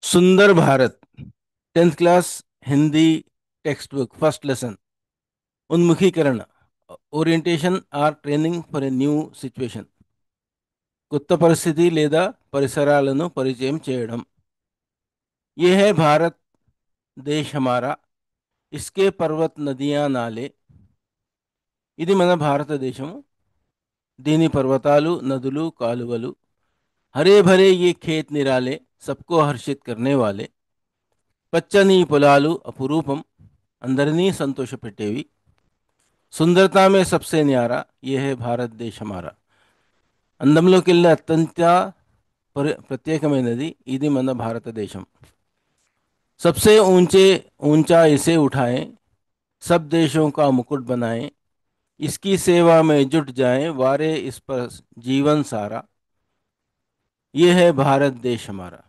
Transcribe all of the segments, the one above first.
सुंदर Bharat 10th class Hindi text book first lesson उन्मुखीकरण orientation or training for a new situation కొత్త పరిస్థితి లేదా పరిసరాలను పరిచయం చేయడం ये है भारत देश हमारा इसके पर्वत नदियां नाले ఇది మన భారతదేశం దీని పర్వతాలు నదులు కాలువలు हरे भरे ये खेत निराले सबको हर्षित करने वाले పచ్చని పొలాలు అపురూపం అందరినీ సంతోషపెట్టేవి సుందరతా మే సబ్సే న్యారా ये है भारत देश हमारा అందంలోకెల్లా అత్యంత ప్రత్యేకమైనది ఇది మన భారతదేశం सबसे ऊंचे ऊंचा इसे उठाएं सब देशों का मुकुट बनाएं इसकी सेवा में जुट जाएं वारे इस पर जीवन सारा ये है భారత్ దేశ్ हमारा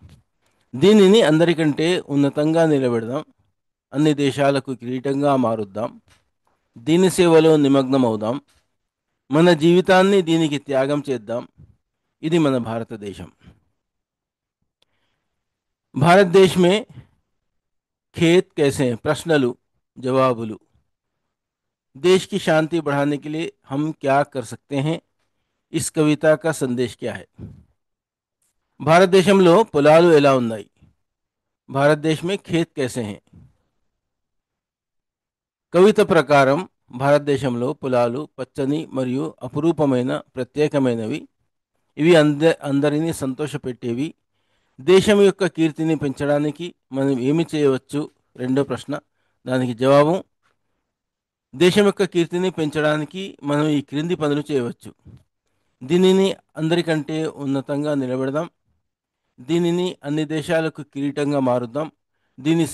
దీనిని అందరికంటే ఉన్నతంగా నిలబెడదాం అన్ని దేశాలకు కిరీటంగా మారుద్దాం దీని సేవలో నిమగ్నమవుదాం మన జీవితాన్ని దీనికి త్యాగం చేద్దాం ఇది మన భారతదేశం भारत देश में खेत कैसे हैं प्रश्नलु जवाबुलु देश की शांति बढ़ाने के लिए हम क्या कर सकते हैं इस कविता का संदेश क्या है భారతదేశంలో పొలాలు ఎలా ఉన్నాయి భారతదేశ్ में खेत कैसे हैं కవిత ప్రకారం భారతదేశంలో పొలాలు పచ్చని మరియు అపురూపమైన ప్రత్యేకమైనవి ఇవి అందరినీ సంతోషపెట్టేవి దేశం యొక్క కీర్తిని పెంచడానికి మనం ఏమి చేయవచ్చు రెండో ప్రశ్న దానికి జవాబు దేశం యొక్క కీర్తిని పెంచడానికి మనం ఈ క్రింది పనులు చేయవచ్చు దీనిని అందరికంటే ఉన్నతంగా నిలబెడదాం దీనిని అన్ని దేశాలకు కిరీటంగా మారుద్దాం దీని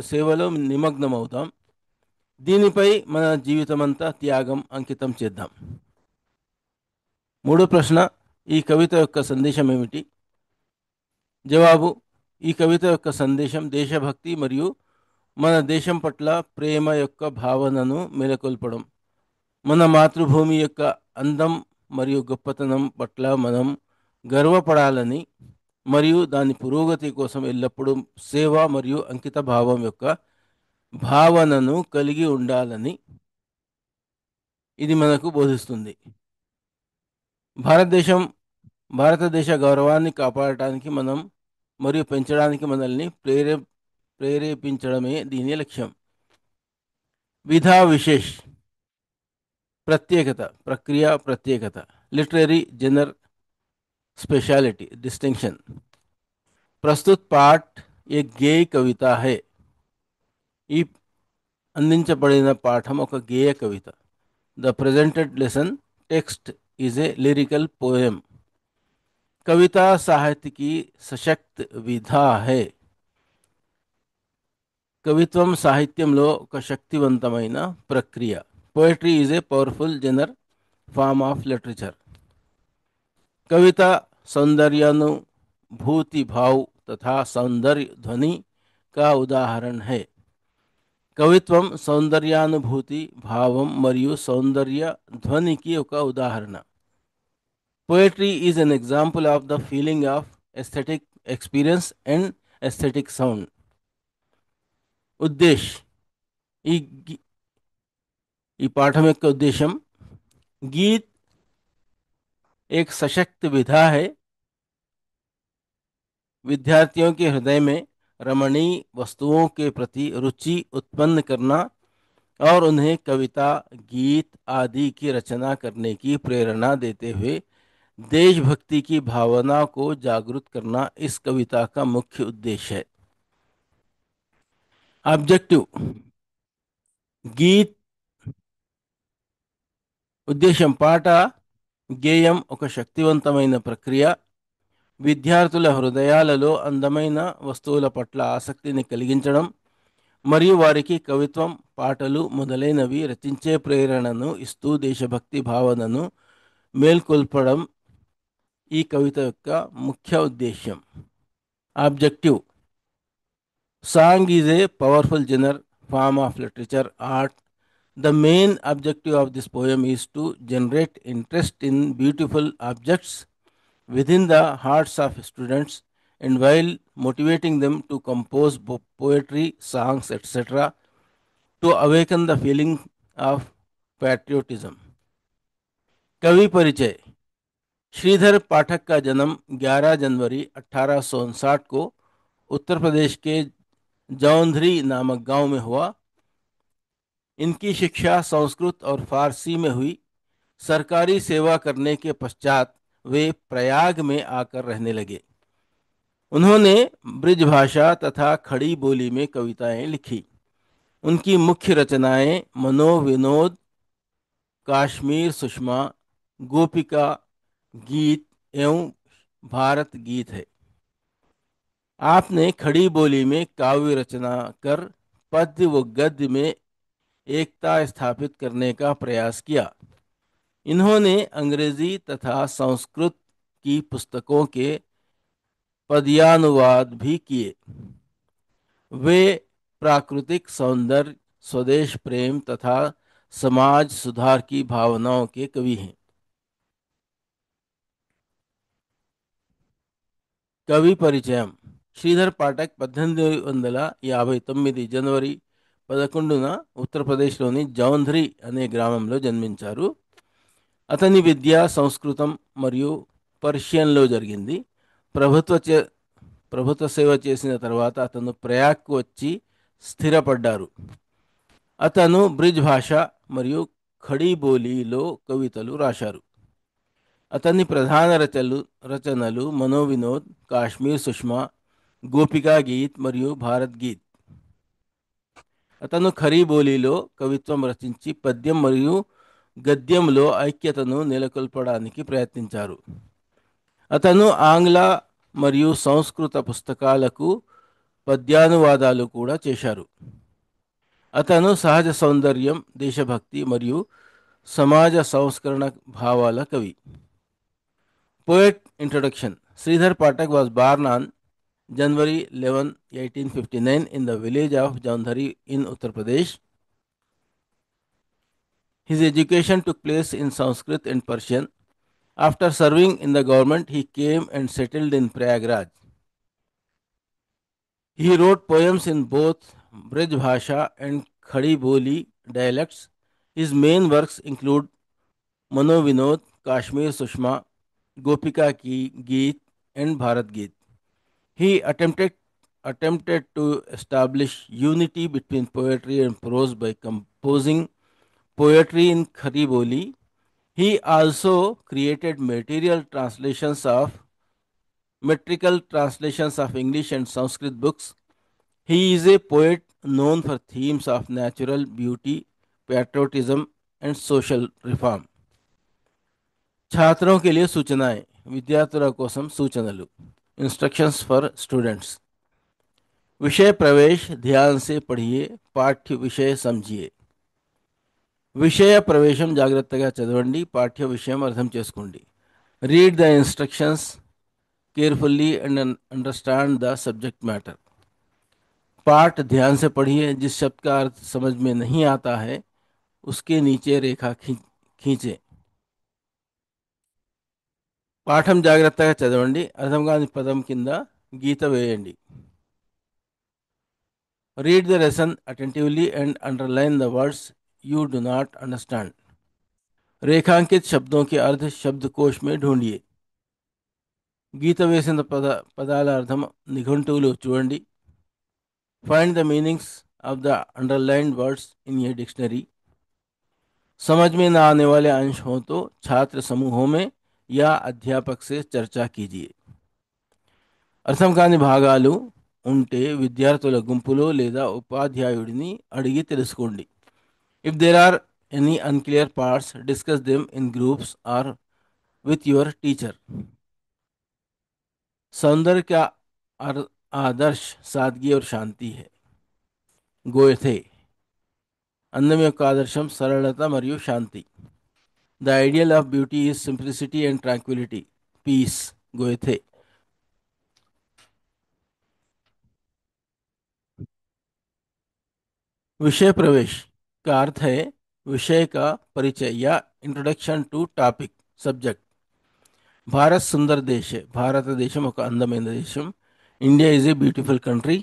సేవలో నిమగ్నమవుదాం దీనిపై మన జీవితమంతా త్యాగం అంకితం చేద్దాం మూడో ప్రశ్న ఈ కవిత యొక్క సందేశం ఏమిటి జవాబు ఈ కవిత యొక్క సందేశం దేశభక్తి మరియు మన దేశం పట్ల ప్రేమ యొక్క భావనను మేలకొల్పడం మన మాతృభూమి యొక్క అందం మరియు గొప్పతనం పట్ల మనం గర్వపడాలని మరియు దాని పురోగతి కోసం ఎల్లప్పుడూ సేవ మరియు అంకిత భావం యొక్క భావనను కలిగి ఉండాలని ఇది మనకు బోధిస్తుంది భారతదేశ గౌరవాన్ని కాపాడటానికి మనం మరియు పెంచడానికి మనల్ని ప్రేరేపించడమే దీని లక్ష్యం విధా విశేష్ ప్రత్యేకత ప్రక్రియ ప్రత్యేకత లిటరీ జనర్ स्पेशलिटी डिस्टिंक्शन प्रस्तुत पाठ एक गेय कविता है ఈ అందించబడిన పాఠం ఒక గేయ కవిత the presented lesson text is a lyrical poem కవితా సాహిత్య की सशक्त విధా है కవిత్వం సాహిత్యంలో ఒక శక్తివంతమైన ప్రక్రియ poetry is a powerful genre form of literature कविता सौंदर्यानुभूति भाव तथा सौंदर्य ध्वनि का उदाहरण है कवित्वम सौंदर्यानुभूति भावम మరియు సౌందర్య ధ్వనికి ఒక ఉదాహరణ poetry is an example of the feeling of aesthetic experience and aesthetic sound ఉద్దేశ్ ఈ పాఠం యొక్క ఉద్దేశం गीत एक सशक्त विधा है विद्यार्थियों के हृदय में रमणीय वस्तुओं के प्रति रुचि उत्पन्न करना और उन्हें कविता गीत आदि की रचना करने की प्रेरणा देते हुए देशभक्ति की भावना को जागृत करना इस कविता का मुख्य उद्देश्य है ऑब्जेक्टिव गीत ఉద్దేశం పాట గేయం ఒక శక్తివంతమైన ప్రక్రియ విద్యార్థుల హృదయాలలో అందమైన వస్తువుల పట్ల ఆసక్తిని కలిగించడం మరియు వారికి కవిత్వం పాటలు మొదలైనవి రచించే ప్రేరణను ఇస్తూ దేశభక్తి భావనను మేల్కొల్పడం ఈ కవిత యొక్క ముఖ్య ఉద్దేశ్యం objective song is a powerful genre form of literature art The main objective of this poem is to generate interest in beautiful objects within the hearts of students and while motivating them to compose poetry, songs, etc., to awaken the feeling of patriotism. कवि परिचय। श्रीधर पाठक का जन्म 11 जनवरी 1859 को उत्तर प्रदेश के जौंधरी नामक गांव में हुआ। इनकी शिक्षा संस्कृत और फारसी में हुई। सरकारी सेवा करने के पश्चात वे प्रयाग में आकर रहने लगे। उन्होंने ब्रिजभाषा तथा खड़ी बोली में कविताएं लिखी। उनकी मुख्य रचनाएं मनोविनोद, काश्मीर सुषमा, गोपिका गीत एवं भारत गीत है। आपने खड़ी बोली में काव्य रचना कर पद्य व गद्य में एकता स्थापित करने का प्रयास किया। इन्होंने अंग्रेजी तथा संस्कृत की पुस्तकों के पद्यानुवाद भी किए। वे प्राकृतिक सौंदर्य, स्वदेश प्रेम तथा समाज सुधार की भावनाओं के कवि हैं। कवि परिचయం। శ్రీధర్ పాఠక్ 1859 జనవరి 11న ఉత్తరప్రదేశ్లోని జౌంధరి అనే గ్రామంలో జన్మించారు. అతని విద్య సంస్కృతం మరియు పర్షియన్లో జరిగింది. ప్రభుత్వ చే- ప్రభుత్వ సేవ చేసిన తర్వాత అతను ప్రయాగ్కు వచ్చి స్థిరపడ్డారు. అతను బ్రిజ్ భాష మరియు ఖడీ బోలీలో కవితలు రాశారు. అతని ప్రధాన రచనలు మనోవినోద్, కాశ్మీర్ సుష్మా, గోపికా గీత్ మరియు భారత్ గీత్. అతను ఖరీ బోలీలో కవిత్వం రచించి పద్యం మరియు గద్యంలో ఐక్యతను నెలకొల్పడానికి ప్రయత్నించారు. అతను ఆంగ్ల మరియు సంస్కృత పుస్తకాలకు పద్యానువాదాలు కూడా చేశారు. అతను సహజ సౌందర్యం, దేశభక్తి మరియు సమాజ సంస్కరణ భావాల కవి. Poet introduction. Sridhar Patak was born on January 11, 1859 in the village of Jaundhari in Uttar Pradesh. His education took place in Sanskrit and Persian. After serving in the government, he came and settled in Prayagraj. He wrote poems in both Braj Bhasha and Khadi Boli dialects. His main works include Manovinod, Kashmir Sushma, Gopika ki Geet, and Bharat Geet. He attempted to establish unity between poetry and prose by composing poetry in Khari Boli. He also created metrical translations of English and Sanskrit books. He is a poet known for themes of natural beauty, patriotism, and social reform. छात्रों के लिए सूचनाएं। విద్యార్థుల కోసం सूचనలు. Instructions for students. विषय प्रवेश ध्यान से पढ़िए, पाठ्य विषय समझिए. విషయ ప్రవేశం జాగ్రత్తగా చదవండి, పాఠ్య విషయం అర్థం చేసుకోండి. Read the instructions carefully and understand the subject matter. पाठ ध्यान से पढ़िए. जिस शब्द का अर्थ समझ में नहीं आता है उसके नीचे रेखा खींचे. పాఠం జాగ్రత్తగా చదవండి, అర్థం కాని పదం కింద గీత వేయండి. Read the lesson attentively and underline the words you do not understand. रेखांकित शब्दों के अर्थ शब्दकोश में ढूंढिए. గీత వేసిన పదాల అర్థం నిఘంటువులో చూడండి. Find the meanings of the underlined words in ये डिक्शनरी. समझ में न आने वाले अंश हो तो छात्र समूहों में या అధ్యాపక్ से చర్చా कीजिए. అర్థం కాని భాగాలు ఉంటే విద్యార్థుల గుంపులో లేదా ఉపాధ్యాయుడిని అడిగి తెలుసుకోండి. If there are any unclear parts discuss them in groups or with your teacher. सौंदर्य का आदर्श सादगी और शांति है. गोयथे. అందం యొక్క ఆదర్శం సరళత మరియు శాంతి. The ideal of beauty is simplicity and tranquillity. Peace. Goethe. विषय प्रवेश का अर्थ है विषय का परिचय या introduction to topic, subject. Bharat సుందర దేశ్. భారతదేశం ఒక అందమైన దేశం. India is a beautiful country.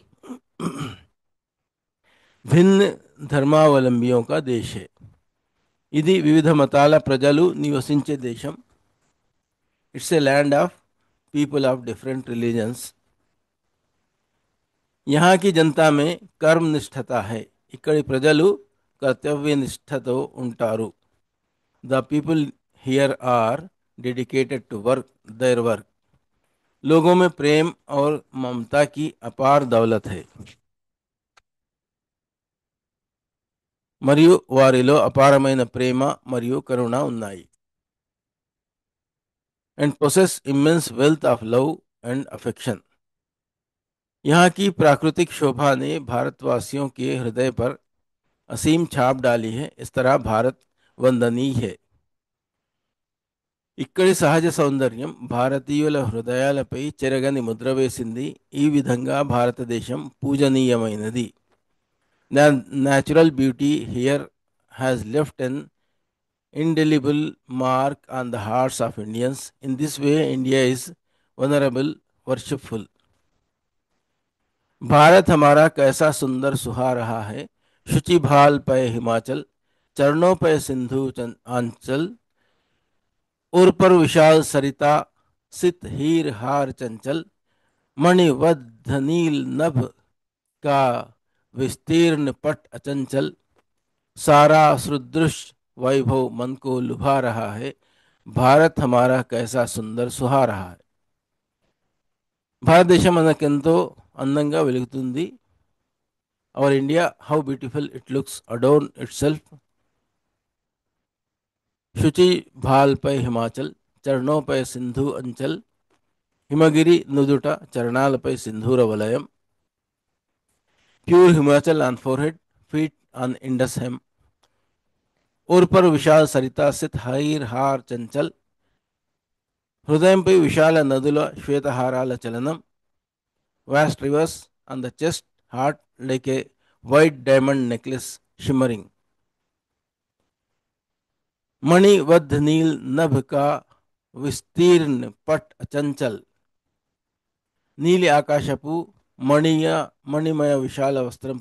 భిన్న ధర్మావలంబిयों का देश है. ఇది వివిధ మతాల ప్రజలు నివసించే దేశం. It's a land of people of different religions. यहाँ की जनता में कर्मनिष्ठता है. ఇక్కడి ప్రజలు కర్తవ్యనిష్టతో ఉంటారు. The people here are dedicated to work their work. लोगों में प्रेम और ममता की अपार दौलत है. మరియు వారిలో అపారమైన ప్రేమ మరియు కరుణ ఉన్నాయి. And possess immense wealth of love and affection. यहाँ की प्राकृतिक शोभा ने भारतवासियों के हृदय पर असीम छाप डाली है. इस तरह भारत वंदनीय है. ఇక్కడి సహజ సౌందర్యం భారతీయుల హృదయాలపై చెరగని ముద్ర వేసింది. ఈ విధంగా భారతదేశం పూజనీయమైనది. Natural beauty here has left an indelible mark on the hearts of Indians. In this way, India is venerable, worshipful. Bharat हमारा कैसा सुंदर सुहा रहा है. शुचि भाल पे हिमाचल, चरणों पे सिंधु आंचल, उर पर विशाल सरिता, सित हीर हार चंचल, मणिवद्ध नील नभ का विस्तीर्ण पट अचंचल, सारा सुदृश वैभव मन को लुभा रहा है. భారత్ హమారా కైసా సుందర్ సుహా రహా హై. భారతదేశం మనకెంతో అందంగా వెలుగుతుంది. Our India how beautiful it looks adorn itself. శుచి భాల్పై హిమాచల్, చరణోపై సింధు అంచల్, హిమగిరి నుదుట చరణాలపై సింధూర వలయం. Pure Himachal on forehead, feet on Indus him. और पर विशाल सरिता सित हईर हार चंचल. హృదయంపై విశాల నదుల శ్వేతహారాల చలనం. Vast rivers on the chest, heart like a white diamond necklace shimmering. మణివద్ధ నీల్ నభ కా విస్తీర్ణ పట్ అచంచల్. నీలి ఆకాశపు మణిమయ విశాల వస్త్రం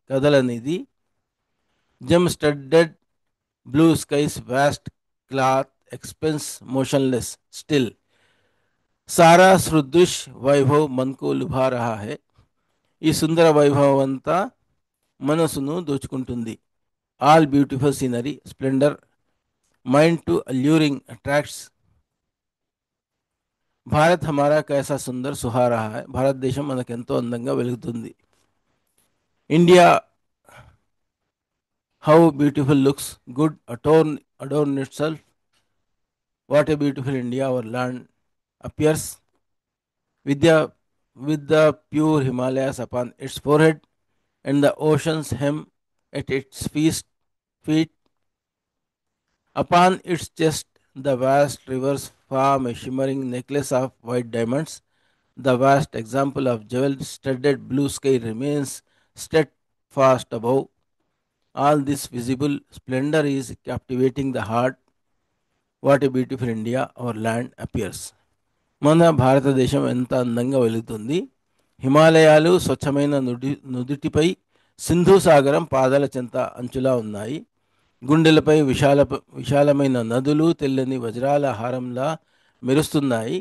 కదలనిది. జమ్ studded blue skies vast cloth expanse motionless still. सारा सदृश वैभव मन को लुभा रहा है. ఈ సుందర వైభవం అంతా మనసును దోచుకుంటుంది. All beautiful scenery splendour mind to alluring attracts. Bharat హమారా కైసా సుందర్ సుహా రహా హై. భారతదేశం మనకెంతో అందంగా వెలుగుతుంది. India how beautiful looks good adorn itself. What a beautiful India our land appears with the pure Himalayas upon its forehead and the ocean's hem at its feet. Upon its chest the vast rivers form a shimmering necklace of white diamonds. The vast example of jewel-studded blue sky remains steadfast above. All this visible splendor is captivating the heart. What a beautiful India our land appears. మన భారతదేశం ఎంత అందంగా వెలుగుతుంది. హిమాలయాలు స్వచ్ఛమైన నుదిటిపై, సింధు సాగరం పాదాల చెంత అంచులా ఉన్నాయి. గుండెలపై విశాలమైన నదులు తెల్లని వజ్రాల హారంలా మెరుస్తున్నాయి.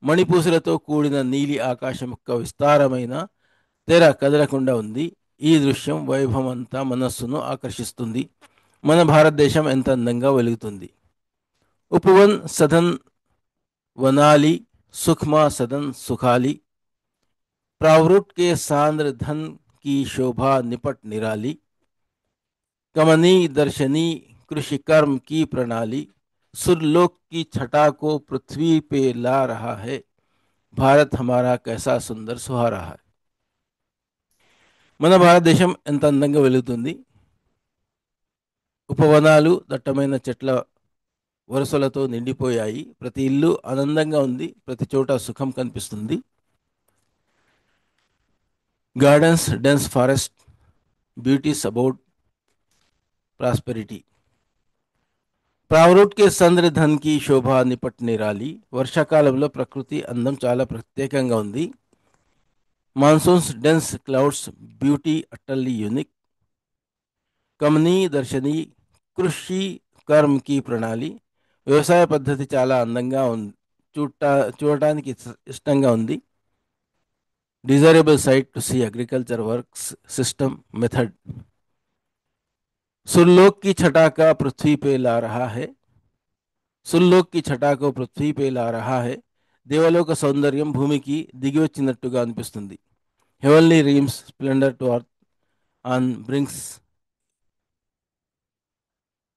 మణిపూసలతో కూడిన నీలి ఆకాశం యొక్క విస్తారమైన తెర కదలకుండా ఉంది. ఈ దృశ్యం వైభవం అంతా మనస్సును ఆకర్షిస్తుంది. మన భారతదేశం ఎంత అందంగా వెలుగుతుంది. ఉపవన్ సదన్ వనాలి, సుఖ్మా సదన్ సుఖాలి. प्रावरुट के सांद्र धन की शोभा निपट निराली. कमनी दर्शनी कृषि कर्म की प्रणाली. सुरलोक की छटा को पृथ्वी पे ला रहा है. भारत हमारा कैसा सुंदर सुहा रहा है. మన భారతదేశం ఎంత అందంగా వెలుగుతుంది. ఉపవనాలు దట్టమైన చెట్ల వరుసలతో నిండిపోయాయి. ప్రతి ఇల్లు ఆనందంగా ఉంది. ప్రతి చోట సుఖం కనిపిస్తుంది. Gardens dense forest beauties about prosperity. ప్రావరుట్ కే సంద్ర ధన్ కి శోభ నిపట్ నిరాలి. వర్షాకాలంలో ప్రకృతి అందం చాలా ప్రత్యేకంగా ఉంది. Monsoons dense clouds beauty utterly unique. కమనీ దర్శని కృషి కర్మ్ కి ప్రణాళి వ్యవసాయ పద్ధతి చాలా అందంగా ఉంది, చూడ చూడటానికి ఇష్టంగా ఉంది. Desirable sight to see agriculture works system method. सुरलोक की छटा का पृथ्वी पे ला रहा है. సుల్లోక్ కి ఛటా కో పృథ్వీ పే లా రహా హై. దేవలోక సౌందర్యం భూమికి దిగి వచ్చినట్టుగా అనిపిస్తుంది. Heavenly realms splendour to earth on brinks.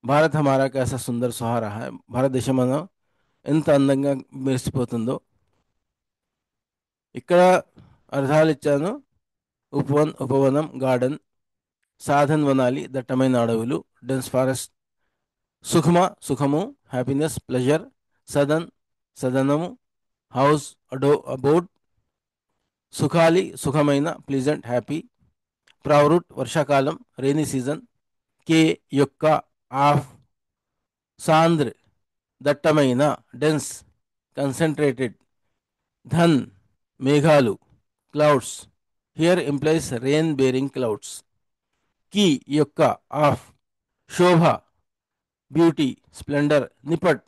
Bharat హమారా కైసా సుందర్ సుహారా హై. భారతదేశం మనం ఎంత అందంగా మెరిసిపోతుందో. ఇక్కడ అర్థాలు ఇచ్చాను. ఉపవనం గార్డెన్, సాధన్ వనాలి దట్టమైన అడవులు, డెన్స్ ఫారెస్ట్, సుఖమ సుఖము హ్యాపీనెస్ ప్లెజర్, సదన్ సదనము, హౌస్ అబోర్డ్, సుఖాలి సుఖమైన ప్లీజెంట్ హ్యాపీ, ప్రావరుట్ వర్షాకాలం రైనీ సీజన్, కే యొక్క ఆఫ్ సాంద్ర దట్టమైన డెన్స్ కన్సన్ట్రేటెడ్, ధన్ మేఘాలు clouds here implies rain bearing clouds, కి యొక్క ఆఫ్ శోభ బ్యూటీ స్ప్లెండర్ నిపట్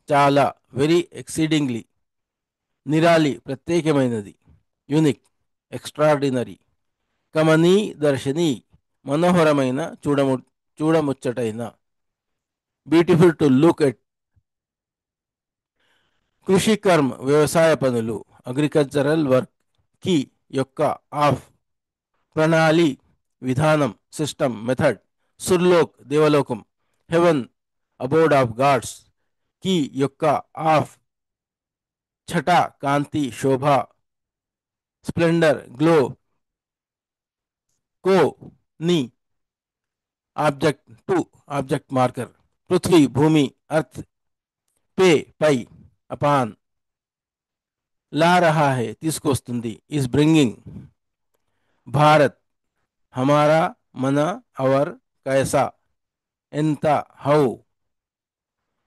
చాలా వెరీ ఎక్సీడింగ్లీ, నిరాలి ప్రత్యేకమైనది, యూనిక్ ఎక్స్ట్రాడినరీ, కమనీ దర్శని మనోహరమైన చూడముచ్చటైన, బ్యూటిఫుల్ టు లుక్ ఎట్. కృషి కర్మ్ వ్యవసాయ పనులు, అగ్రికల్చరల్ వర్క్, కి యొక్క ఆఫ్ ప్రణాళి విధానం సిస్టమ్ మెథడ్, సుర్లోక్ దేవలోకం, హెవెన్ అబోర్డ్ ఆఫ్ గాడ్స్, కి యొక్క ఆఫ్ ఛటా కాంతి శోభ, స్ప్లెండర్ గ్లో, కో ని ఆబ్జెక్ట్ టు ఆబ్జెక్ట్ మార్కర్, పృథ్వీ భూమి అర్త్, పే పై అపాన్, లా రహా హై తీసుకొస్తుంది, ఈస్ బ్రింగింగ్, భారత్ హమారా మన అవర్ కైసా ఎంత హౌ,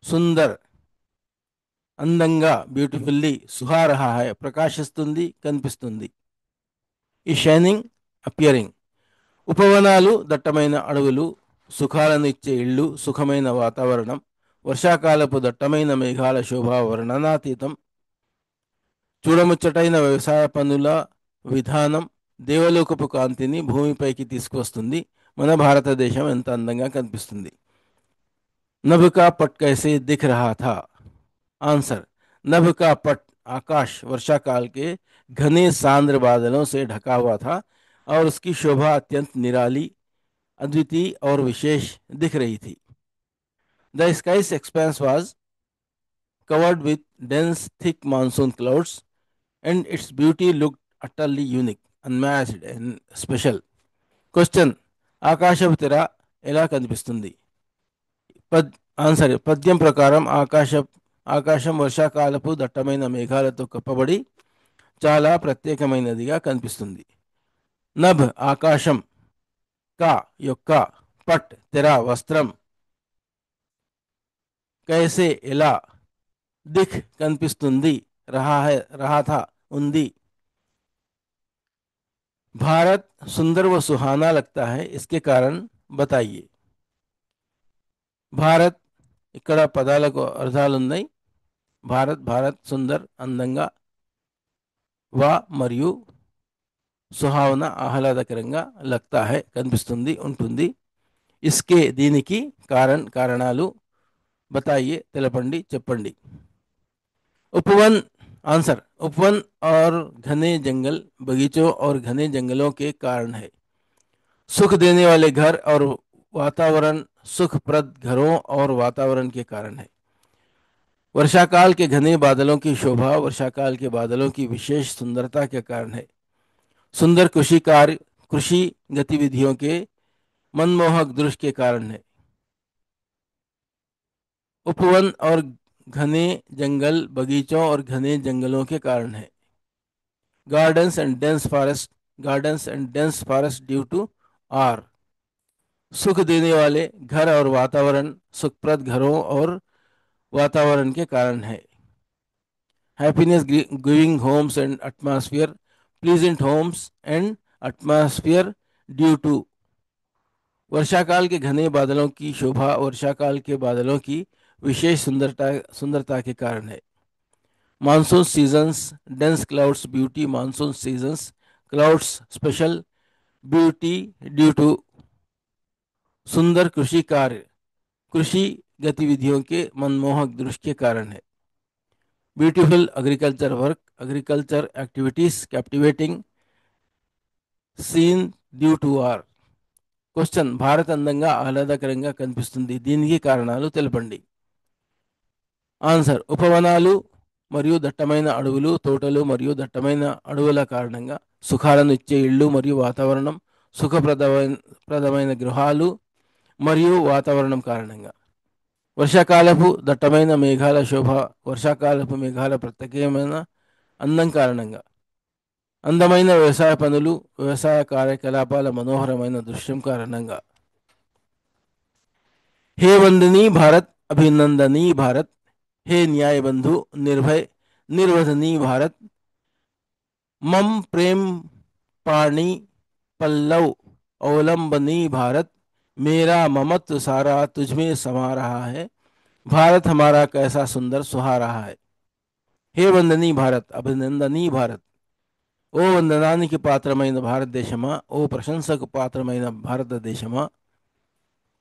సుందర్ అందంగా బ్యూటిఫుల్లీ, సుహారహా హై ప్రకాశిస్తుంది కనిపిస్తుంది, ఈ షైనింగ్ అపియరింగ్. ఉపవనాలు దట్టమైన అడవులు, సుఖాలను ఇచ్చే ఇళ్ళు, సుఖమైన వాతావరణం, వర్షాకాలపు దట్టమైన మేఘాల శోభ వర్ణనాతీతం, చూడముచ్చటైన వ్యవసాయ పనుల విధానం దేవలోకపు కాంతిని భూమిపైకి తీసుకొస్తుంది. మన భారతదేశం ఎంత అందంగా కనిపిస్తుంది. नभ का पट कैसे दिख रहा था. आंसर, नभ का पट आकाश वर्षाकाल के घने सांद्र बादलों से ढका हुआ था और उसकी शोभा अत्यंत निराली, अद्वितीय और विशेष दिख रही थी. The skies expense was covered with dense thick monsoon clouds and its beauty looked utterly unique, unmatched and special. Question, ఆకాశపు తెర ఎలా కనిపిస్తుంది? ఆన్సర్, పద్యం ప్రకారం ఆకాశం వర్షాకాలపు దట్టమైన మేఘాలతో కప్పబడి చాలా ప్రత్యేకమైనదిగా కనిపిస్తుంది. నభ్ ఆకాశం, కా యొక్క, పట్ తెర వస్త్రం, కైసే ఎలా, దిఖ్ కనిపిస్తుంది, రహా థా ఉంది. भारत सुंदर व सुहाना लगता है, इसके कारण बताइए. భారత్ ఇక్కడ పదాలకు అర్థాలు ఉన్నాయి. భారత్ సుందర్ అందంగా, వా మరియు సుహావన ఆహ్లాదకరంగా, లగ్తా హై కనిపిస్తుంది ఉంటుంది, ఇస్కే దీనికి, కారణాలు, బతాయియే తెలపండి చెప్పండి. उपवन. आंसर, उपवन और घने जंगल बगीचों और घने जंगलों के कारण है. सुख देने वाले घर और वातावरण सुखप्रद घरों और वातावरण के कारण है. वर्षाकाल के घने बादलों की शोभा वर्षाकाल के बादलों की विशेष सुंदरता के कारण है. सुंदर कृषि गतिविधियों के मनमोहक दृश्य के कारण है. उपवन और घने जंगल बगीचों और घने जंगलों के कारण है. Gardens and dense forest due to are. सुख देने वाले घर और वातावरण सुखप्रद घरों और वातावरण के कारण है. Happiness giving homes and atmosphere pleasant homes and atmosphere due to. वर्षाकाल के घने बादलों की शोभा वर्षाकाल के बादलों की विशेष सुंदरता सुंदरता के कारण है। Monsoon seasons dense clouds beauty monsoon seasons clouds special beauty due to. सुंदर कृषि कार्य कृषि गतिविधियों के मनमोहक दृश्य के कारण है। Beautiful agriculture work agriculture activities captivating scene due to are. Question Bharat అందంగా ఆహ్లాదకరంగా కనిపిస్తుంది దీనికి కారణాలు తెలపండి। ఆన్సర్ ఉపవనాలు మరియు దట్టమైన అడవులు తోటలు మరియు దట్టమైన అడవుల కారణంగా సుఖాలను ఇచ్చే ఇళ్ళు మరియు వాతావరణం సుఖప్రదమైన గృహాలు మరియు వాతావరణం కారణంగా। వర్షాకాలపు దట్టమైన మేఘాల శోభ వర్షాకాలపు మేఘాల ప్రత్యేకమైన అందం కారణంగా। అందమైన వ్యవసాయ పనులు వ్యవసాయ కార్యకలాపాల మనోహరమైన దృశ్యం కారణంగా। हे वंदनी भारत अभिनंदनी भारत हे न्याय बंधु निर्भय निर्वधनी भारत मम प्रेम पाणी पल्लव अवलंबनी भारत मेरा ममत्व सारा तुझमें समा रहा है भारत हमारा कैसा सुंदर सुहा रहा है। हे वंदनी भारत అభినందనీ భారత్ ఓ వందనానికి పాత్రమైన భారతదేశమా ఓ ప్రశంసకు పాత్రమైన భారతదేశమా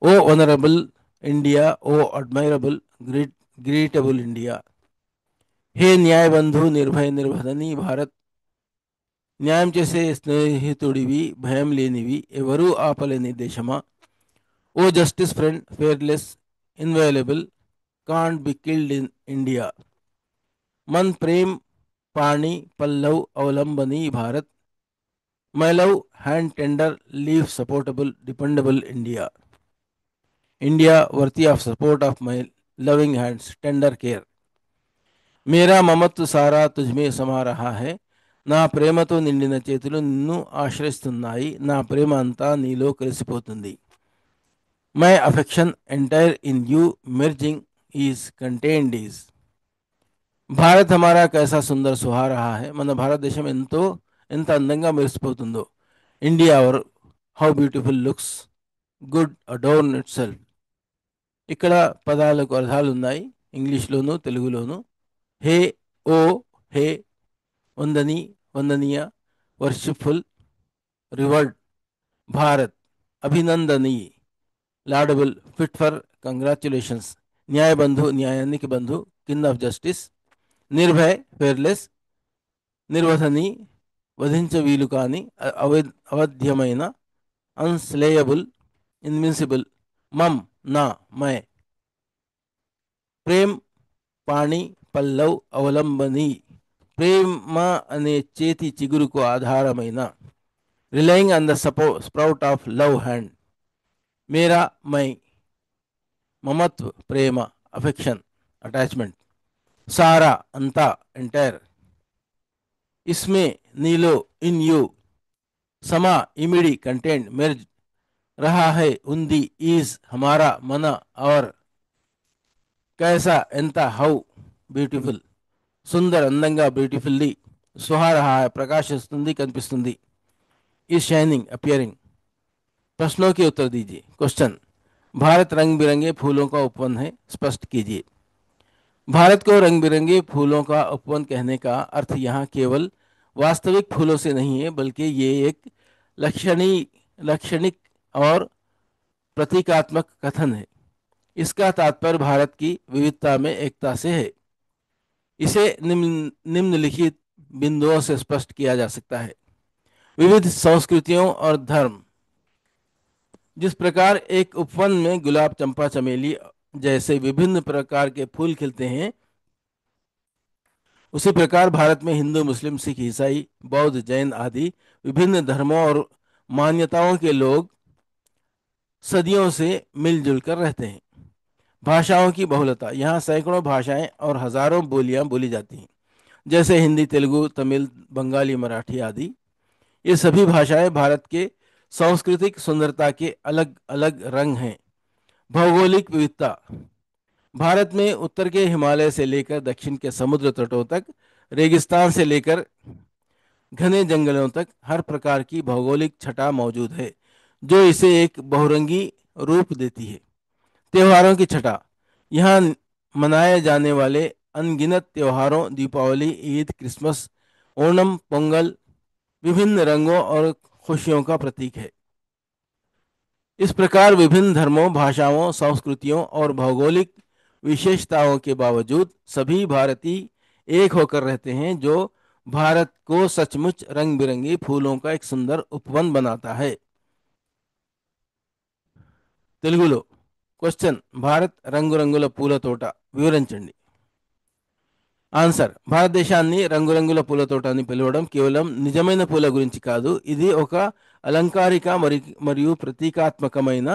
ఓ ఆనరబుల్ ఇండియా ఓ అడ్మైరబుల్ గ్రేటబుల్ ఇండియా। హే న్యాయబంధు నిర్భయ నిర్వధని భారత్ న్యాయం చేసే స్నేహితుడివి భయం లేనివి ఎవరూ ఆపలేని దేశమా ఓ justice friend fearless inviolable can't be killed in India. मन प्रेम पाणी Pallav अवलंबनी Bharat my love hand tender leave supportable dependable India। India worthy of support of my loving hands tender care। मेरा మమత్వ సారా తుజ్మే సమా రహా హై నా ప్రేమతో నిండిన చేతులు నిన్ను ఆశ్రయిస్తున్నాయి నా ప్రేమ అంతా నీలో కలిసిపోతుంది। My affection entire in you merging is contained is. Bharat హమారా కైసా సుందర్ సుహా రహా హై మన భారతదేశం ఎంత అందంగా మెరిసిపోతుందో। India our how beautiful looks good adorn itself. ఇక్కడ పదాలకు అర్థాలు ఉన్నాయి ఇంగ్లీష్లోను తెలుగులోను। హే ఓ హే వందని వందనీయ వర్షిప్ఫుల్ రివర్డ్ భారత్ అభినందనీ లాడబుల్ ఫిట్ ఫర్ కంగ్రాచులేషన్స్ న్యాయబంధు న్యాయానికి బంధు కింగ్ ఆఫ్ జస్టిస్ నిర్భయ్ ఫేర్లెస్ నిర్వధని వధించ వీలు కాని అవధ్యమైన అన్స్లేయబుల్ ఇన్విన్సిబుల్ మమ్ నా మై ప్రేమ్ పాణి పల్లవ్ అవలంబని ప్రేమ అనే చేతి చిగురుకు ఆధారమైన relying on the sprout of love hand మేరా మై మమత్వ ప్రేమ అఫెక్షన్ అటాచ్మెంట్ सारा अंता एंटायर इसमें नीलो इन यू समा इमिडी कंटेंट मेर्ज रहा है उन्दी ఈజ్ हमारा మన और कैसा ఎంత హౌ బ్యూటిఫుల్ సుందర్ అందంగా బ్యూటిఫుల్లీ సుహా రహా है ప్రకాశిస్తుంది కనిపిస్తుంది ఈజ్ షైనింగ్ అపియरिंग। प्रश्नों के उत्तर दीजिए। क्वेश्चन भारत रंग बिरंगे फूलों का उपवन है स्पष्ट कीजिए। भारत को रंग बिरंगे फूलों का उपवन कहने का अर्थ यहाँ केवल वास्तविक फूलों से नहीं है बल्कि ये एक लक्षणिक और प्रतीकात्मक कथन है। इसका तात्पर्य भारत की विविधता में एकता से है। इसे निम्नलिखित बिंदुओं से स्पष्ट किया जा सकता है। विविध संस्कृतियों और धर्म जिस प्रकार एक उपवन में गुलाब चंपा चमेली जैसे विभिन्न प्रकार के फूल खिलते हैं उसी प्रकार भारत में हिंदू मुस्लिम सिख ईसाई बौद्ध जैन आदि विभिन्न धर्मों और मान्यताओं के लोग सदियों से मिलजुल कर रहते हैं। भाषाओं की बहुलता यहाँ सैकड़ों भाषाएं और हजारों बोलियां बोली जाती हैं जैसे हिंदी तेलुगु तमिल बंगाली मराठी आदि। ये सभी भाषाएं भारत के सांस्कृतिक सुंदरता के अलग अलग रंग हैं। भौगोलिक विविधता भारत में उत्तर के हिमालय से लेकर दक्षिण के समुद्र तटों तक रेगिस्तान से लेकर घने जंगलों तक हर प्रकार की भौगोलिक छटा मौजूद है, जो इसे एक बहुरंगी रूप देती है। त्योहारों की छटा। यहाँ मनाए जाने वाले अनगिनत त्योहारों, दीपावली, ईद, क्रिसमस, ओणम, पोंगल विभिन्न रंगों और खुशियों का प्रतीक है। इस प्रकार विभिन्न धर्मों, भाषाओं, संस्कृतियों और भौगोलिक विशेषताओं के बावजूद सभी भारतीय एक होकर रहते हैं, जो भारत को सचमुच रंग बिरंगे फूलों का एक सुंदर उपवन बनाता है। తెలుగులో క్వశ్చన్, భారత్ రంగురంగుల పూల తోట వివరించండి. ఆన్సర్: భారతదేశాన్ని రంగురంగుల పూల తోట అని పిలవడం కేవలం నిజమైన పూల గురించి కాదు, ఇది ఒక అలంకారిక మరియు ప్రతీకాత్మకమైన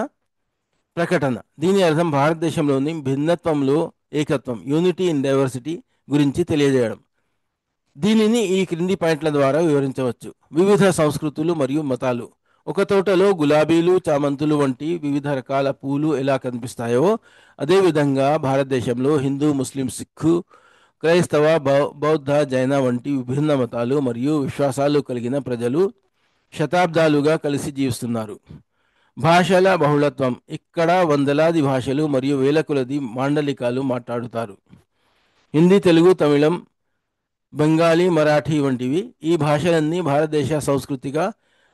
ప్రకటన. దీని అర్థం భారతదేశంలోని భిన్నత్వంలో ఏకత్వం, యూనిటీ ఇన్ డైవర్సిటీ గురించి తెలియజేయడం. దీనిని ఈ క్రింది పాయింట్ల ద్వారా వివరించవచ్చు. వివిధ సంస్కృతులు మరియు మతాలు. ఒక తోటలో గులాబీలు, చామంతులు వంటి వివిధ రకాల పూలు ఎలా కనిపిస్తాయో, అదేవిధంగా భారతదేశంలో హిందూ, ముస్లిం, సిక్కు, క్రైస్తవ, బౌద్ధ, జైన వంటి విభిన్న మతాలు మరియు విశ్వాసాలు కలిగిన ప్రజలు శతాబ్దాలుగా కలిసి జీవిస్తున్నారు. భాషల బహుళత్వం. ఇక్కడ వందలాది భాషలు మరియు వేల కొలది మాండలికాలు మాట్లాడుతారు. హిందీ, తెలుగు, తమిళం, బెంగాలీ, మరాఠీ వంటివి. ఈ భాషలన్నీ భారతదేశ సాంస్కృతిక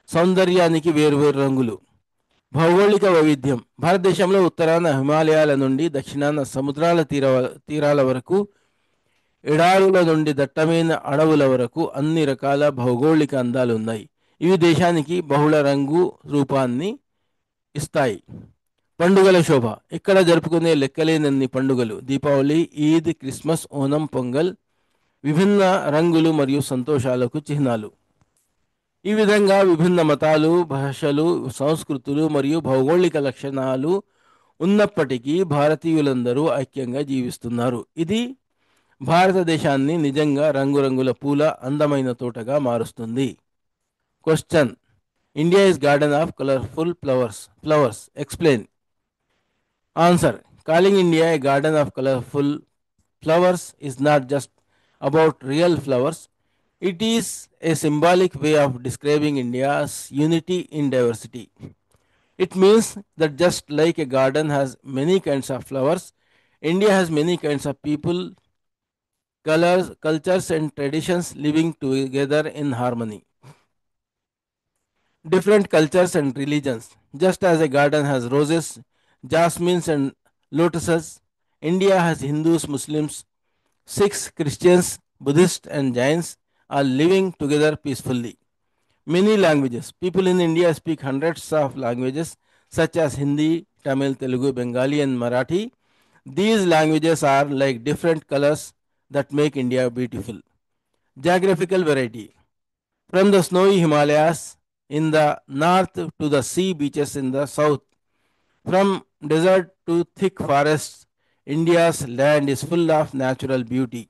సౌందర్యానికి వేర్వేరు రంగులు. భౌగోళిక వైవిధ్యం. భారతదేశంలో ఉత్తరాన హిమాలయాల నుండి దక్షిణాన సముద్రాల తీరాల వరకు, ఎడారుల నుండి దట్టమైన అడవుల వరకు అన్ని రకాల భౌగోళిక అందాలు ఉన్నాయి. ఇవి దేశానికి బహుళ రంగు రూపాన్ని ఇస్తాయి. పండుగల శోభ. ఇక్కడ జరుపుకునే లెక్కలేనన్ని పండుగలు. దీపావళి, ఈద్, క్రిస్మస్, ఓనం, పొంగల్ విభిన్న రంగులు మరియు సంతోషాలకు చిహ్నాలు. ఈ విధంగా విభిన్న మతాలు, భాషలు, సంస్కృతులు మరియు భౌగోళిక లక్షణాలు ఉన్నప్పటికీ భారతీయులందరూ ఐక్యంగా జీవిస్తున్నారు. ఇది భారతదేశాన్ని నిజంగా రంగురంగుల పూల అందమైన తోటగా మారుస్తుంది. Question, India is garden of colourful flowers explain. Answer: calling India A garden of colourful flowers is not just about real flowers. It is a symbolic way of describing India's unity in diversity. It means that just like a garden has many kinds of flowers, India has many kinds of people, colors, cultures and traditions living together in harmony. Different cultures and religions. Just as a garden has roses, jasmines and lotuses, India has Hindus, Muslims, Sikhs, Christians, Buddhists and Jains are living together peacefully. Many languages. People in India speak hundreds of languages such as Hindi, Tamil, Telugu, Bengali and Marathi. These languages are like different colors that make India beautiful. Geographical variety. From the snowy Himalayas in the north to the sea beaches in the south, from desert to thick forests, India's land is full of natural beauty.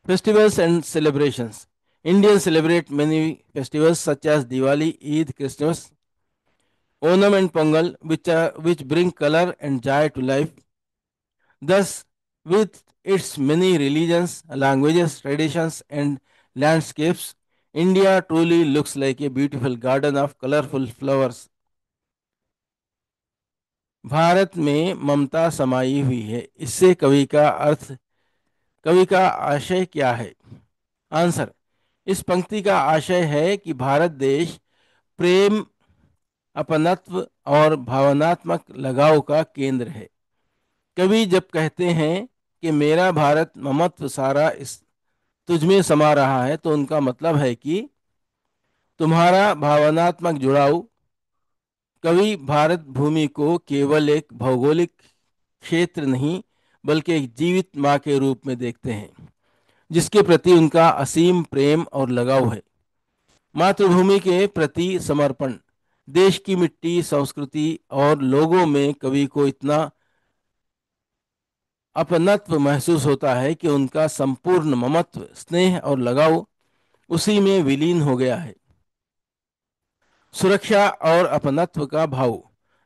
Festivals and celebrations. Indians celebrate many festivals such as Diwali, Eid, Christmas, Onam and Pongal, which bring color and joy to life. Thus, with its many religions, languages, traditions and landscapes, India truly looks like a beautiful garden of colorful flowers. Bharat में ममता समाई हुई है. इससे कवि का आशय क्या है? आंसर: इस पंक्ति का आशय है कि भारत देश प्रेम, अपनत्व और भावनात्मक लगाव का केंद्र है. कवि जब कहते हैं कि मेरा भारत ममत्व सारा इस तुझ में समा रहा है, तो उनका मतलब है कि तुम्हारा भावनात्मक जुड़ाव. कवि भारत भूमि को केवल एक भौगोलिक क्षेत्र नहीं, बल्कि एक जीवित माँ के रूप में देखते हैं, जिसके प्रति उनका असीम प्रेम और लगाव है. मातृभूमि के प्रति समर्पण. देश की मिट्टी, संस्कृति और लोगों में कवि को इतना अपनत्व महसूस होता है कि उनका संपूर्ण ममत्व, स्नेह और लगाव उसी में विलीन हो गया है. सुरक्षा और अपनत्व का भाव.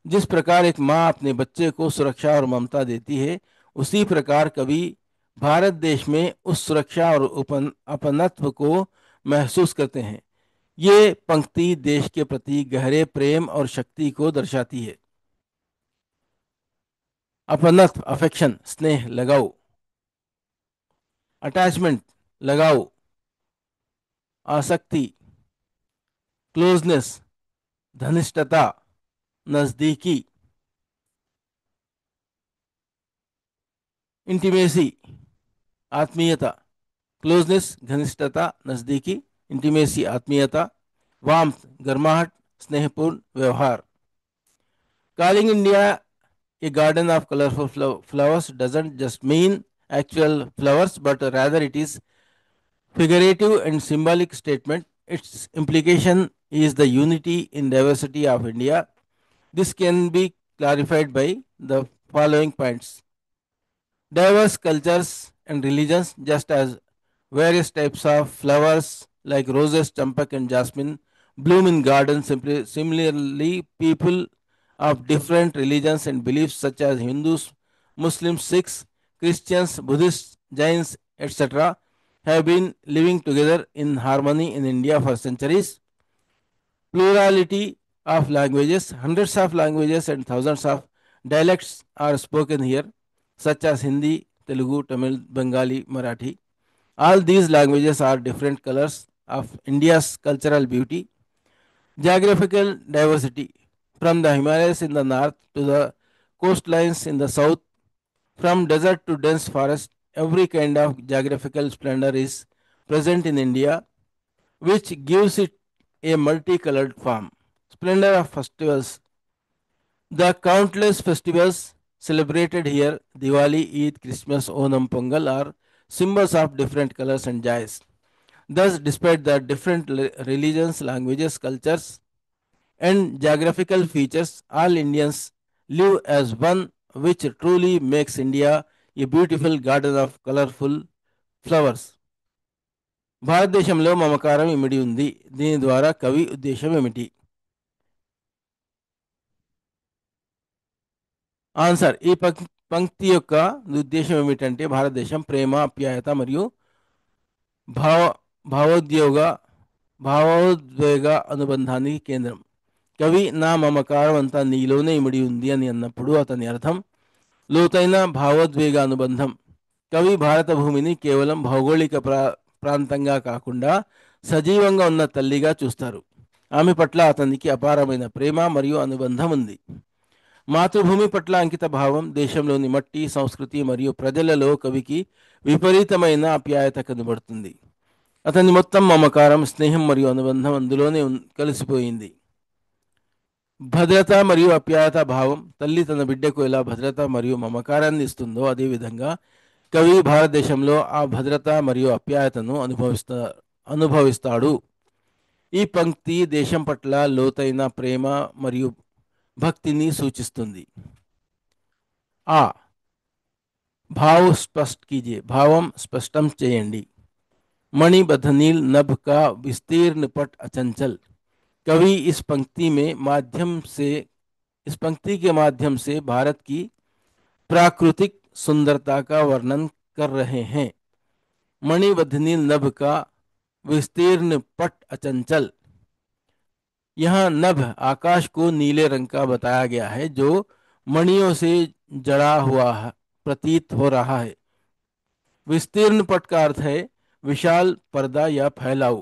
जिस प्रकार एक माँ अपने बच्चे को सुरक्षा और ममता देती है, उसी प्रकार कवि भारत देश में उस सुरक्षा और अपनत्व को महसूस करते हैं. ये पंक्ति देश के प्रति गहरे प्रेम और शक्ति को दर्शाती है। अपनत्व अफेक्शन स्नेह लगाओ, अटैचमेंट लगाओ, आसक्ति क्लोजनेस घनिष्ठता नजदीकी, इंटीमेसी आत्मीयता, क्लोजनेस घनिष्ठता नजदीकी, इंटीमेसी आत्मीयता, वार्मथ गर्माहट स्नेहपूर्ण व्यवहार। Calling India a garden of colorful flowers doesn't just mean actual flowers, but rather it is figurative and symbolic statement. Its implication is the unity in diversity of India. This can be clarified by the following points. Diverse cultures and religions, just as various types of flowers like roses, champak, and jasmine bloom in gardens. Similarly, people of different religions and beliefs, such as Hindus, Muslims, Sikhs, Christians, Buddhists, Jains, etc., have been living together in harmony in India for centuries. Plurality of languages, hundreds of languages and thousands of dialects are spoken here, such as Hindi, Telugu, Tamil, Bengali, Marathi. All these languages are different colors of India's cultural beauty. Geographical diversity, from the Himalayas in the north to the coastlines in the south, from desert to dense forest, every kind of geographical splendor is present in India, which gives it a multicolored form. Splendor of festivals. The countless festivals celebrated here, Diwali, Eid, Christmas, Onam, Pongal, are symbols of different colors and joys. Thus, despite the different religions, languages, cultures, and geographical features, all Indians live as one, which truly makes India a beautiful garden of colorful flowers. భారతదేశంలో మమకారం ఇమిడి ఉంది. దీని ద్వారా కవి ఉద్దేశం ఏమిటి? Answer, ఈ పంక్తి యొక్క ఉద్దేశం ఏమిటంటే భారతదేశం ప్రేమ, ఆప్యాయత మరియు భావ భావోద్యోగ భావోద్వేగ అనుబంధానికి కేంద్రం. కవి నా మమకారం అంతా నీలోనే ఇమిడి ఉంది అని అన్నప్పుడు అతని అర్థం లోతైన భావోద్వేగ అనుబంధం. కవి భారత భూమిని కేవలం భౌగోళిక ప్రాంతంగా కాకుండా సజీవంగా ఉన్న తల్లిగా చూస్తారు. ఆమె పట్ల అతనికి అపారమైన ప్రేమ మరియు అనుబంధం ఉంది. మాతృభూమి పట్ల అంకిత భావం, దేశంలోని మట్టి, సంస్కృతి మరియు ప్రజలలో కవికి విపరీతమైన ఆప్యాయత కనబడుతుంది. అతని మొత్తం మమకారం, స్నేహం మరియు అనుబంధం అందులోనే కలిసిపోయింది. భద్రత మరియు ఆప్యాయత భావం. తల్లి తన బిడ్డకు ఎలా భద్రత మరియు మమకారాన్ని ఇస్తుందో అదేవిధంగా కవి భారతదేశంలో ఆ భద్రత మరియు ఆప్యాయతను అనుభవిస్తాడు. ఈ పంక్తి దేశం పట్ల లోతైన ప్రేమ మరియు భక్తిని సూచిస్తుంది. ఆ భావ స్పష్ट कीजिए, భావం స్పష్టం చేయండి. मणिबद्ध नील नभ का विस्तीर्ण पट अचंचल. कवि इस पंक्ति के माध्यम से भारत की प्राकृतिक सुंदरता का वर्णन कर रहे हैं. मणिबद्ध नील नभ का विस्तीर्ण पट अचंचल. यहाँ नभ आकाश को नीले रंग का बताया गया है जो मणियों से जड़ा हुआ प्रतीत हो रहा है. विस्तीर्ण पट का अर्थ है विशाल पर्दा या फैलाव.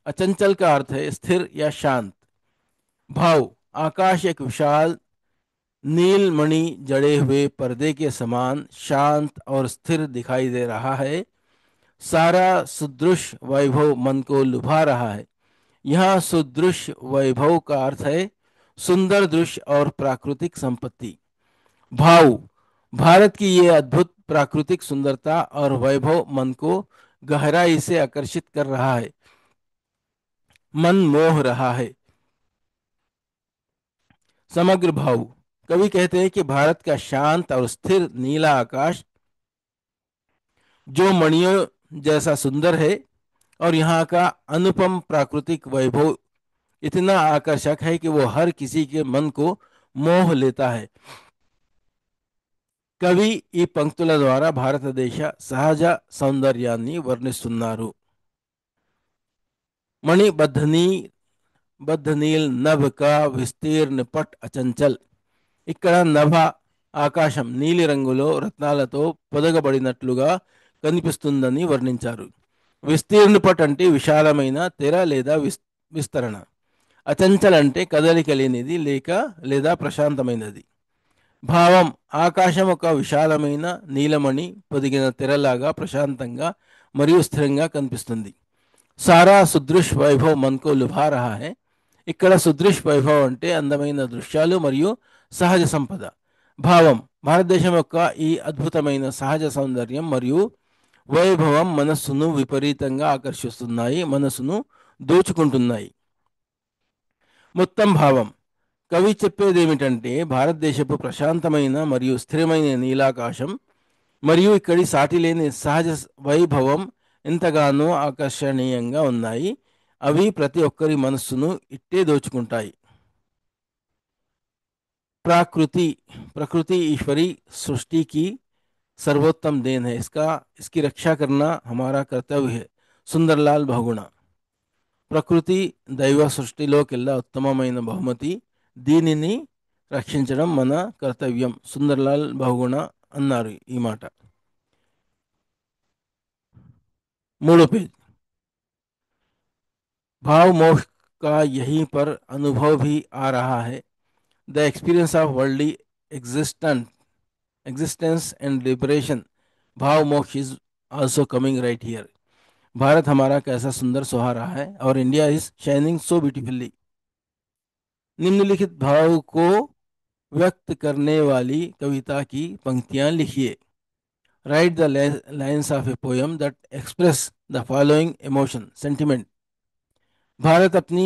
अचंचल का अर्थ है स्थिर या शांत. भाव. आकाश एक विशाल नील मणि जड़े हुए पर्दे के समान शांत और स्थिर दिखाई दे रहा है. सारा सुदृश्य वैभव मन को लुभा रहा है. यहाँ सुदृश्य वैभव का अर्थ है सुंदर दृश्य और प्राकृतिक संपत्ति. भाव. भारत की ये अद्भुत प्राकृतिक सुंदरता और वैभव मन को गहराई से आकर्षित कर रहा है, मन मोह रहा है. समग्र भाव. कवि कहते हैं कि भारत का शांत और स्थिर नीला आकाश जो मणियों जैसा सुंदर है और यहाँ का अनुपम प्राकृतिक वैभव इतना आकर्षक है कि वो हर किसी के मन को मोह लेता है. కవి ఈ పంక్తుల ద్వారా భారతదేశ సహజ సౌందర్యాన్ని వర్ణిస్తున్నారు. మణిబద్ధ బద్ధ నీల్ నభ కా విస్తీర్ణ పట్ అచంచల్. ఇక్కడ నభ ఆకాశం నీలి రంగులో రత్నాలతో పొదగబడినట్లుగా కనిపిస్తుందని వర్ణించారు. విస్తీర్ణ పట్ అంటే విశాలమైన తెర లేదా విస్తరణ. అచంచల్ అంటే కదలిక లేనిది లేదా ప్రశాంతమైనది. భావం ఆకాశం ఒక విశాలమైన నీలమణి పొదిగిన తెరలాగా ప్రశాంతంగా మరియు స్థిరంగా కనిపిస్తుంది. సారా సుదృష్ వైభవ్ మన్కో లుభా రహా హై. ఇక్కడ సుదృష్ వైభవ్ అంటే అందమైన దృశ్యాలు మరియు సహజ సంపద. భావం భారతదేశం యొక్క ఈ అద్భుతమైన సహజ సౌందర్యం మరియు వైభవం మనస్సును విపరీతంగా ఆకర్షిస్తున్నాయి, మనస్సును దోచుకుంటున్నాయి. మొత్తం భావం కవి చెప్పేదేమిటంటే భారతదేశపు ప్రశాంతమైన మరియు స్థిరమైన నీలాకాశం మరియు ఇక్కడి సాటిలేని సహజ వైభవం ఎంతగానో ఆకర్షణీయంగా ఉన్నాయి. అవి ప్రతి ఒక్కరి మనస్సును ఇట్టే దోచుకుంటాయి. प्राकृति प्रकृति ईश्वरी सृष्टि की सर्वोत्तम देन है. इसकी रक्षा करना हमारा कर्तव्य है. సుందర్లాల్ బహుగుణ. ప్రకృతి దైవ సృష్టిలోకెల్లా ఉత్తమమైన బహుమతి, దీనిని రక్షించడం మన కర్తవ్యం. సుందర్లాల్ బహుగుణ అన్నారు ఈ మాట. 3 पेज. भाव मोक्ष का यहीं पर अनुभव भी आ रहा है. The experience of worldly existence and liberation, भाव मोक्ष is also coming right here. Bharat हमारा कैसा सुंदर सुहा रहा है और India is shining so beautifully. निम्नलिखित भाव को व्यक्त करने वाली कविता की पंक्तियां लिखिए. Write the lines of a poem that express the following emotion sentiment. Bharat अपनी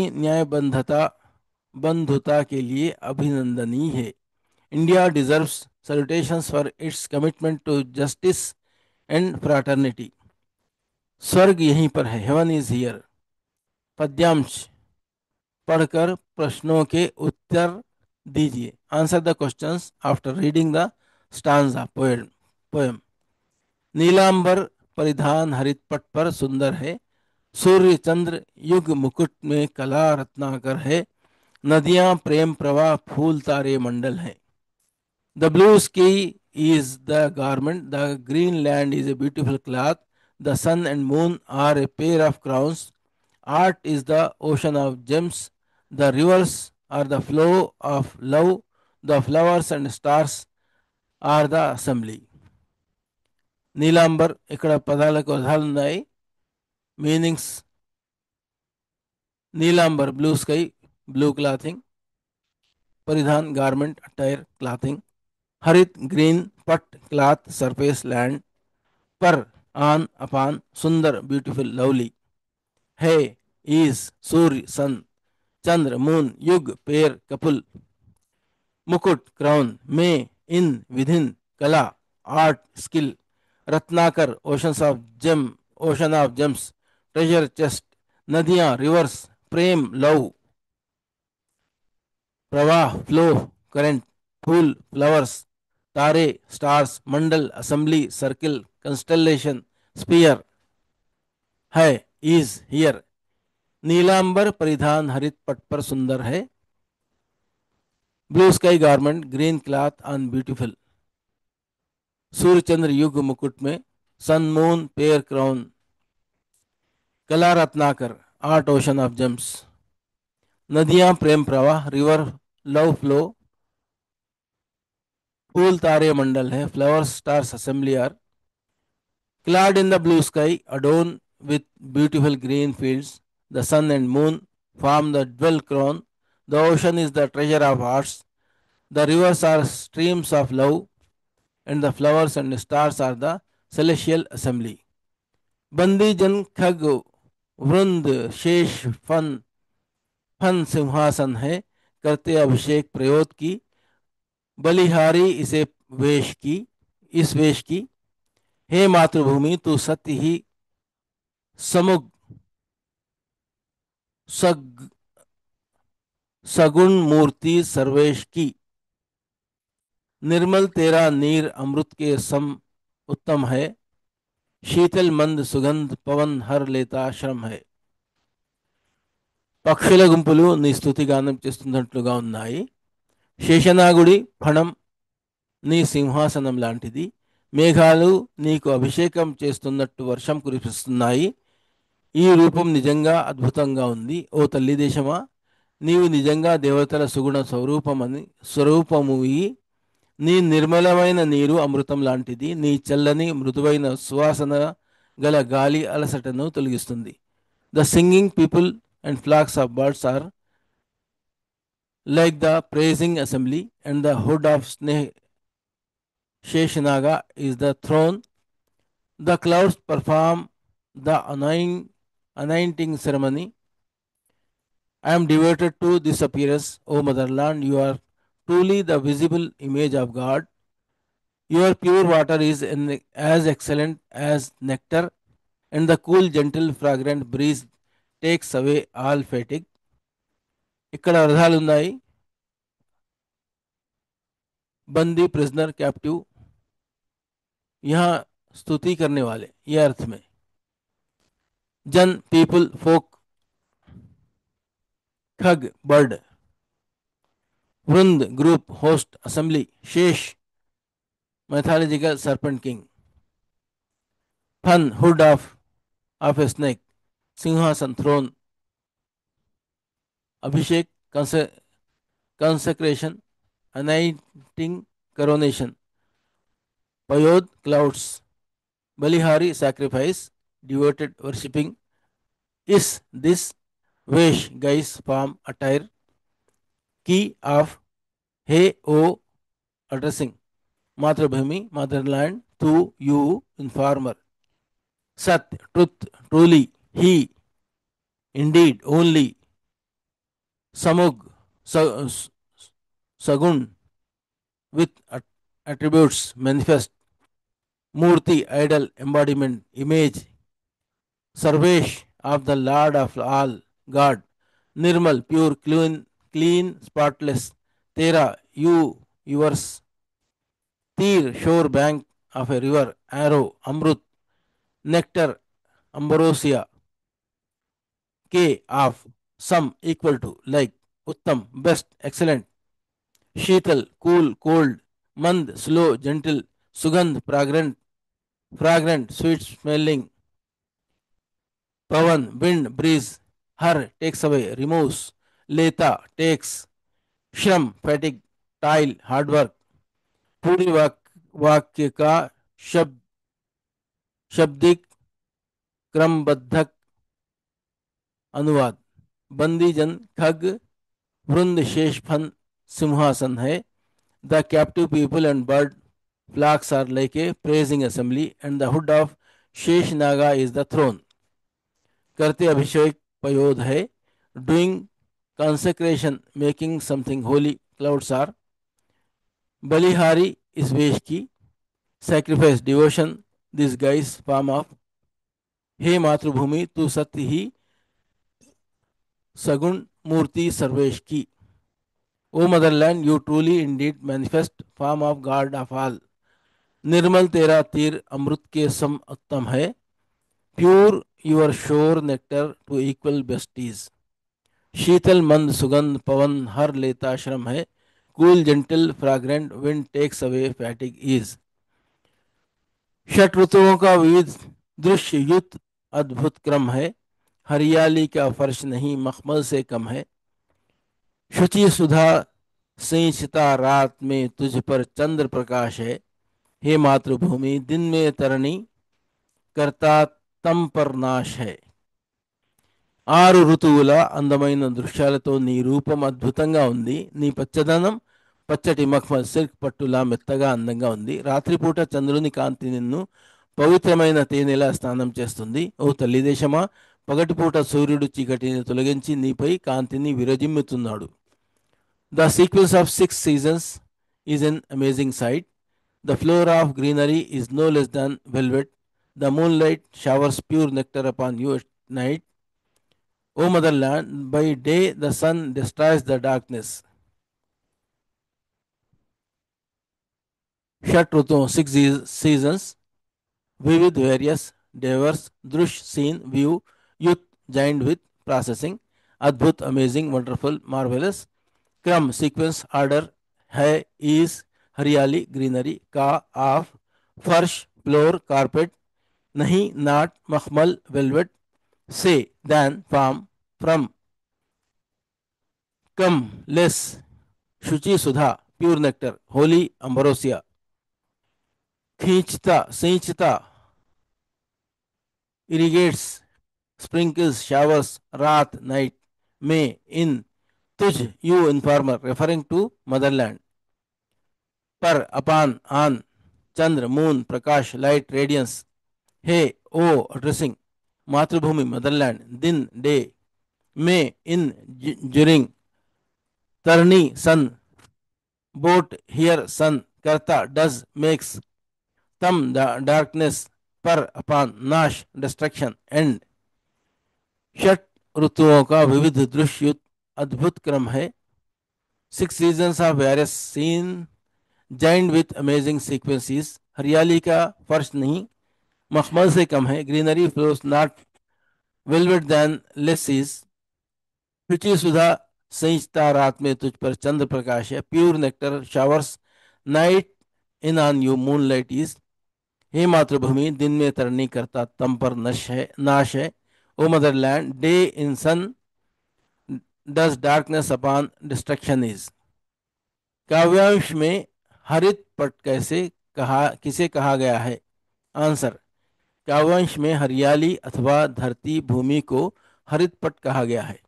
बंधुता के लिए अभिनंदनीय है. India deserves salutations for its commitment to justice and fraternity. स्वर्ग यहीं पर है, हेवन इज हियर. पद्यांश पढ़कर प्रश्नों के उत्तर दीजिए. Answer the questions after reading the stanza poem. नीलांबर परिधान हरित पट पर सुंदर है. सूर्य चंद्र युग मुकुट में कला रत्नाकर है. नदियां प्रेम प्रवाह फूल तारे मंडल है. The blue ski is the garment, the green land is a beautiful cloth, the sun and moon are a pair of crowns. Art is the ocean of gems, the rivers are the flow of love, the flowers and stars are the assembly. నీలాంబర్ ఇక్కడ పదాలకు అర్థాలు ఉన్నాయి. Meanings: నీలాంబర్ blue sky, blue clothing. పరిధాన్ garment, attire, clothing. हरित green पट cloth surface land. पर ऑन अपान सुंदर ब्यूटीफुल लवली. है इज सूर्य सन. चंद्र मून युग पेर कपुल. मुकुट क्राउन. में इन विधिन कला आर्ट स्किल. रत्नाकर ocean of gems. Treasure chest. नदियां रिवर्स. प्रेम लव. प्रवाह फ्लो करंट. फूल फ्लावर्स. तारे स्टार्स. मंडल असेंबली सर्किल कंस्टेलेशन स्पीयर. है इज हियर. नीलांबर परिधान हरित पट पर सुंदर है. Blue sky garment green cloth on beautiful. सूर्य चंद्र युग मुकुट में. Sun moon pair crown. कला रत्नाकर आर्ट ओशन ऑफ जेम्स. नदियां प्रेम प्रवाह रिवर लव फ्लो. फूल तारे मंडल है. Flowers stars assembly are. clad in the blue sky adorned with beautiful green fields. The sun and moon form the jewel crown. The ocean is the treasure of hearts. The rivers are streams of love, and the flowers and stars are the celestial assembly. बंदी जन खग वृंद शेष fun fun सिंहासन है. करते अभिषेक प्रयोत की. बलिहारी इस वेश की. हे मातृभूमि तू सत्य ही समुग सगुण मूर्ति सर्वेश की. निर्मल तेरा नीर अमृत के सम उत्तम है. शीतल मंद सुगंध पवन हर लेता श्रम है. పక్షుల గుంపులు నీ స్తుతిగానం చేస్తున్నట్లుగా ఉన్నాయి. శేషనాగుడి ఫణం నీ సింహాసనం లాంటిది. మేఘాలు నీకు అభిషేకం చేస్తున్నట్టు వర్షం కురిపిస్తున్నాయి. ఈ రూపం నిజంగా అద్భుతంగా ఉంది. ఓ తల్లి దేశమా, నీవు నిజంగా దేవతల సుగుణ స్వరూపమువి. నీ నిర్మలమైన నీరు అమృతం లాంటిది. నీ చల్లని మృదువైన సువాసన గల గాలి అలసటను తొలగిస్తుంది. The singing people and flocks of birds are like the praising assembly and the hood of Sheshanaga is the throne. The clouds perform the anointing ceremony. I am devoted to this appearance, O motherland. You are truly the visible image of God. Your pure water is as excellent as nectar, and the cool, gentle, fragrant breeze takes away all fatigue. ఇక్కడ అర్థాలు ఉన్నాయి. बंदी prisoner captive, यहाँ स्तुति करने वाले, यह अर्थ में. जन पीपल फोक, खग बर्ड, वृंद group host assembly, Shesha mythological serpent king, फन हुड ऑफ ए स्नेक, सिंहासन थ्रोन, अभिषेक consecration, anointing coronation, payod clouds, balihari sacrifice, devoted worshipping. Is this vesh guise form attire, key of hey o addressing matrabhumi motherland to you informer, sat truth truly he indeed only, samug sagun with attributes manifest, murti idol embodiment image, sarvesh of the lord of all god, nirmal pure clean spotless, tera you yours, tir shore bank of a river, arrow amrut, nectar ambrosia, k of some equal to like, uttam best excellent, Sheetal cool cold, मंद slow gentle, सुगंध फ्राग्रेंट sweet smelling, पवन wind bridge, हर takes away removes, लेता takes, श्रम फैटिक, tile hard work. पूरी वाक्य का शाब्दिक क्रमबद्धक अनुवाद. बंदी जन खग वृंद शेष फन सिंहासन है. The captive people and bird flocks are like a praising assembly, and the hood of शेष नागा is the throne. करते अभिषेक पयोद है. doing consecration, making something holy, clouds are. बलिहारी इस वेश की. sacrifice, devotion, this guy's form of. हे मातृभूमि तू सत्य ही सगुण मूर्ति सर्वेश की. O motherland, you truly indeed manifest form of God of all. निर्मल तेरा तीर अमृत के सम उत्तम है. Pure your shore nectar to equal besties. शीतल मंद सुगंध पवन हर लेता श्रम है. Cool gentle fragrant wind takes away fatigue is. षट ऋतुओं का विविध दृश्य युक्त अद्भुत क्रम है. हरियाली का फर्श नहीं मखमल से कम है. शुचि सुधा सिंचिता रात में तुझ पर चंद्र प्रकाश है. हे मातृभूमि दिन में तरणी करता तम पर नाश है. ఆరు ఋతువుల అందమైన దృశ్యాలతో నీ రూపం అద్భుతంగా ఉంది. నీ పచ్చదనం పచ్చటి మఖమల్ సిల్క్ పట్టులా మెత్తగా అందంగా ఉంది. రాత్రిపూట చంద్రుని కాంతి నిన్ను పవిత్రమైన తేనెలా స్నానం చేస్తుంది. ఓ తల్లి దేశమా, పగటిపూట సూర్యుడు చీకటిని తొలగించి నీపై కాంతిని విరజిమ్ముతున్నాడు. The sequence of 6 seasons is an amazing sight. The floor of greenery is no less than velvet. The moonlight showers pure nectar upon you at night. O motherland, by day the sun destroys the darkness. Shat Rutu, 6 seasons, vivid, various, diverse, drush, scene, view, youth, joined with processing. अद्भुत, amazing, wonderful, marvellous. क्रम, sequence, order है, is, हरियाली, greenery, का, of, फर्श, floor, carpet, नहीं, not, मखमल, velvet, से, than, from, from, कम, लेस, शुचि, सुधा, प्योर नेक्टर, होली, अम्बरोसिया, खींचता, सींचता, इरिगेट्स, sprinkles, showers, रात, night, में, in, तुझ, you, informer, referring to motherland, पर, अपान, on, चंद्र, मून, प्रकाश, लाइट, रेडियंस, हे, ओ, addressing, मातृभूमि, मदरलैंड, दिन, डे, में, इन, ड्यूरिंग, तरनी, सन, बोट, हियर, सन, करता, डज, मेक्स, तम, डार्कनेस, पर, अपान, नाश, डिस्ट्रक्शन, एंड। षट ऋतुओं का विविध दृश्य अद्भुत क्रम है। Six seasons of various scene joined with amazing sequences, हरियाली का फर्श नहीं, मखमल से कम है, greenery floors not velvet than less is, शुचि सुधा संचिता, रात में तुझ पर चंद्र प्रकाश है, pure nectar showers night in on you moon light is, हे मातृभूमि, दिन में तरनी करता तम पर नाश है, O motherland, day in sun does darkness upon destruction is. काव्यांश में हरित पट किसे कहा गया है? आंसर, काव्यांश में हरियाली अथवा धरती भूमि को हरित पट कहा गया है।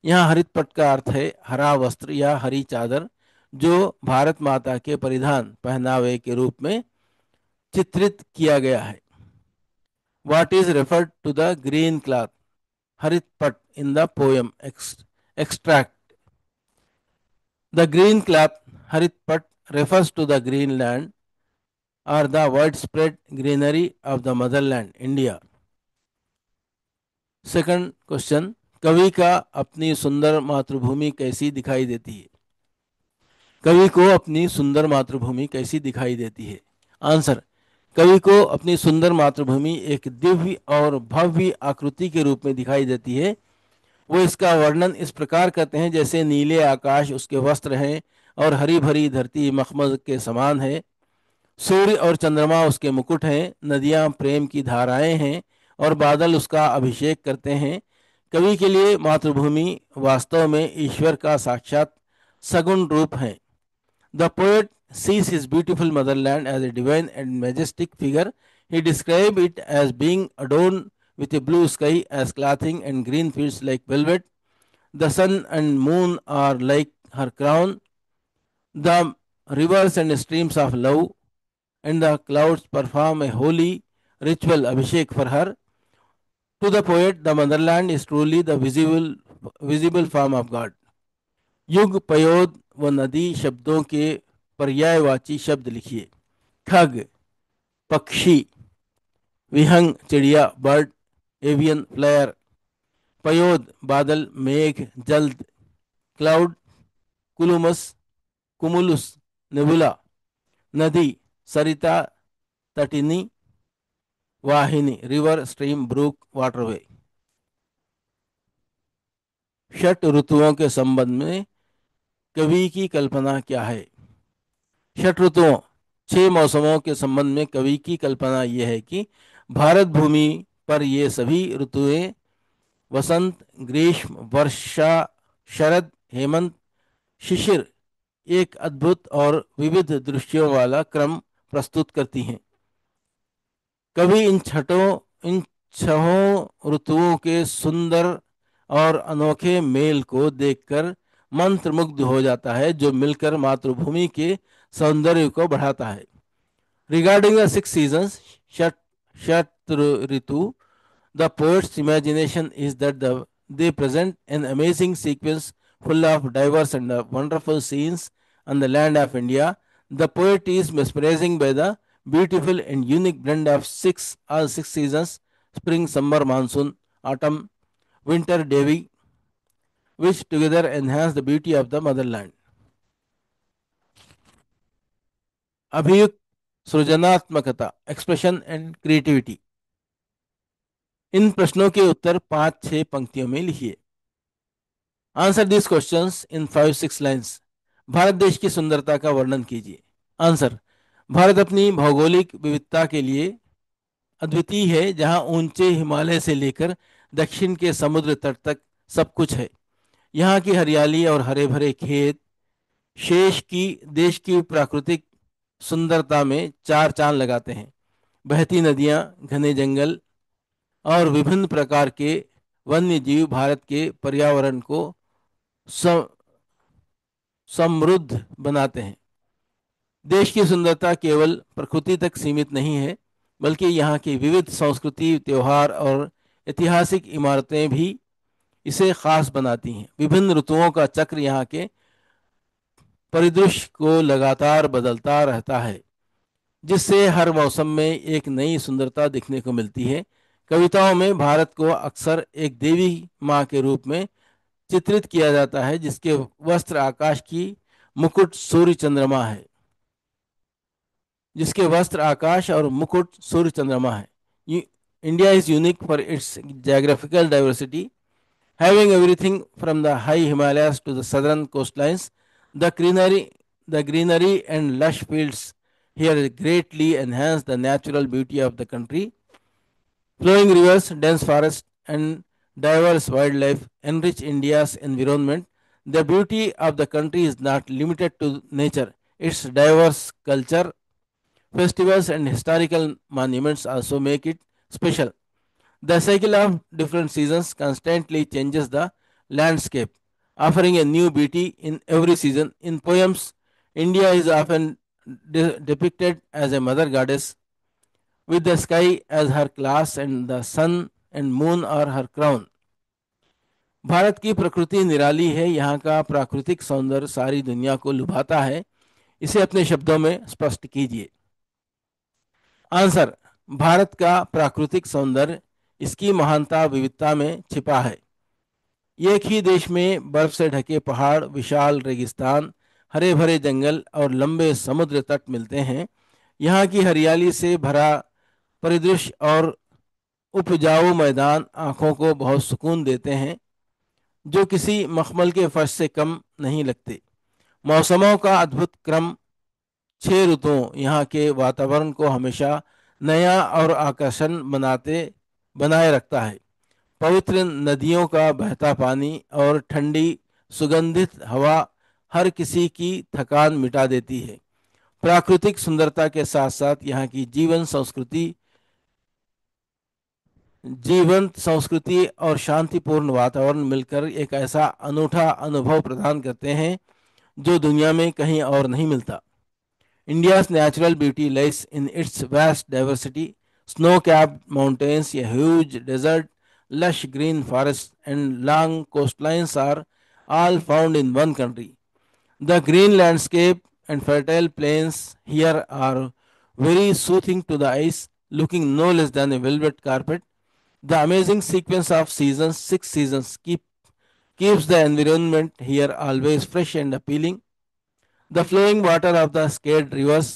यहाँ हरित पट का अर्थ है हरा वस्त्र या हरी चादर, जो भारत माता के परिधान पहनावे के रूप में चित्रित किया गया है। What is referred to the green cloth, Harit Pat, in the poem extract? The green cloth, Harit Pat, refers to the green land or the widespread greenery of the motherland, India. Second question, कवि का अपनी सुंदर मातृभूमि कैसी दिखाई देती है? कवि को अपनी सुंदर मातृभूमि कैसी दिखाई देती है? आंसर, कवि को अपनी सुंदर मातृभूमि एक दिव्य और भव्य आकृति के रूप में दिखाई देती है। वो इसका वर्णन इस प्रकार करते हैं जैसे नीले आकाश उसके वस्त्र हैं और हरी भरी धरती मखमल के समान है, सूर्य और चंद्रमा उसके मुकुट हैं, नदियां प्रेम की धाराएं हैं और बादल उसका अभिषेक करते हैं। कवि के लिए मातृभूमि वास्तव में ईश्वर का साक्षात सगुण रूप है। The poet sees his beautiful motherland as a divine and majestic figure. He describes it as being adorned with a blue sky as clothing and green fields like velvet. The sun and moon are like her crown. The rivers and streams of love and the clouds perform a holy ritual abhishek for her. To the poet, the motherland is truly the visible form of God. युग, पयोद व नदी शब्दों के पर्यायवाची शब्द लिखिए। खग, पक्षी, विहंग, चिड़िया, बर्ड, एवियन, फ्लायर, पयोद, बादल, मेघ, जल्द, क्लाउड, कुलुमस, कुमुलुस, नेबुला, नदी, सरिता, तटिनी, वाहिनी, रिवर, स्ट्रीम, ब्रूक, वाटरवे। षट ऋतुओं के संबंध में कवि की कल्पना क्या है? षट ऋतुओं, 6 मौसमों के संबंध में कवि की कल्पना यह है कि भारत भूमि पर ये सभी ऋतुएं वसंत, ग्रीष्म, वर्षा, शरद, हेमंत, शिशिर एक अद्भुत और विविध दृश्यों वाला क्रम प्रस्तुत करती हैं। कवि इन छहों ऋतुओं के सुंदर और अनोखे मेल को देखकर मंत्रमुग्ध हो जाता है, जो मिलकर मातृभूमि के सौंदर्य को बढ़ाता है। Regarding the 6 seasons, Shat, Shat Ritu, the poet's imagination is that they present an amazing sequence full of diverse and wonderful scenes on the land of India. The poet is mesmerizing by the beautiful and unique blend of all six seasons, spring, summer, monsoon, autumn, winter, Devi, which together enhance the beauty of the motherland. अभियुक्त सृजनात्मकता, expression and creativity. इन प्रश्नों के उत्तर 5-6 पंक्तियों में लिखिए। Answer this questions in 5-6 lines. Bharat देश की सुंदरता का वर्णन कीजिए। आंसर: भारत अपनी भौगोलिक विविधता के लिए अद्वितीय है, जहां ऊंचे हिमालय से लेकर दक्षिण के समुद्र तट तक सब कुछ है। यहाँ की हरियाली और हरे भरे खेत शेष की देश की प्राकृतिक सुंदरता में चार चांद लगाते हैं। बहती नदियां, घने जंगल और विभिन्न प्रकार के वन्य जीव भारत के पर्यावरण को स- समृद्ध बनाते हैं। देश की सुंदरता केवल प्रकृति तक सीमित नहीं है, बल्कि यहाँ की विविध संस्कृति, त्योहार और ऐतिहासिक इमारतें भी इसे खास बनाती हैं। विभिन्न ऋतुओं का चक्र यहाँ के परिदृश्य को लगातार बदलता रहता है, जिससे हर मौसम में एक नई सुंदरता दिखने को मिलती है। कविताओं में भारत को अक्सर एक देवी माँ के रूप में चित्रित किया जाता है, जिसके वस्त्र आकाश की मुकुट सूर्य चंद्रमा है जिसके वस्त्र आकाश और मुकुट सूर्य चंद्रमा है। India is unique for its geographical diversity, having everything from the high Himalayas to the southern coastlines. The greenery, the greenery and lush fields here greatly enhance the natural beauty of the country. Flowing rivers, dense forests, and diverse wildlife enrich India's environment. The beauty of the country is not limited to nature. Its diverse culture, festivals, and historical monuments also make it special. The cycle of different seasons constantly changes the landscape, offering a new beauty in every season. In poems, India is often depicted as a mother goddess, with the sky as her class and the sun and moon are her crown. Bharat की प्रकृति निराली है, यहाँ का प्राकृतिक सौंदर्य सारी दुनिया को लुभाता है। इसे अपने शब्दों में स्पष्ट कीजिए। आंसर: भारत का प्राकृतिक सौंदर्य इसकी महानता विविधता में छिपा है। एक ही देश में बर्फ से ढके पहाड़, विशाल रेगिस्तान, हरे भरे जंगल और लंबे समुद्र तट मिलते हैं। यहाँ की हरियाली से भरा परिदृश्य और उपजाऊ मैदान आंखों को बहुत सुकून देते हैं, जो किसी मखमल के फर्श से कम नहीं लगते। मौसमों का अद्भुत क्रम, 6 ऋतुओं, यहाँ के वातावरण को हमेशा नया और आकर्षण बनाए रखता है। पवित्र नदियों का बहता पानी और ठंडी सुगंधित हवा हर किसी की थकान मिटा देती है। प्राकृतिक सुंदरता के साथ साथ यहाँ की जीवंत संस्कृति और शांतिपूर्ण वातावरण मिलकर एक ऐसा अनूठा अनुभव प्रदान करते हैं जो दुनिया में कहीं और नहीं मिलता। India's natural beauty lies in its vast diversity. Snow-capped mountains, a huge desert, lush green forests, and long coastlines are all found in one country. The green landscape and fertile plains here are very soothing to the eyes, looking no less than a velvet carpet. The amazing sequence of seasons, 6 seasons, keeps the environment here always fresh and appealing. The flowing water of the sacred rivers,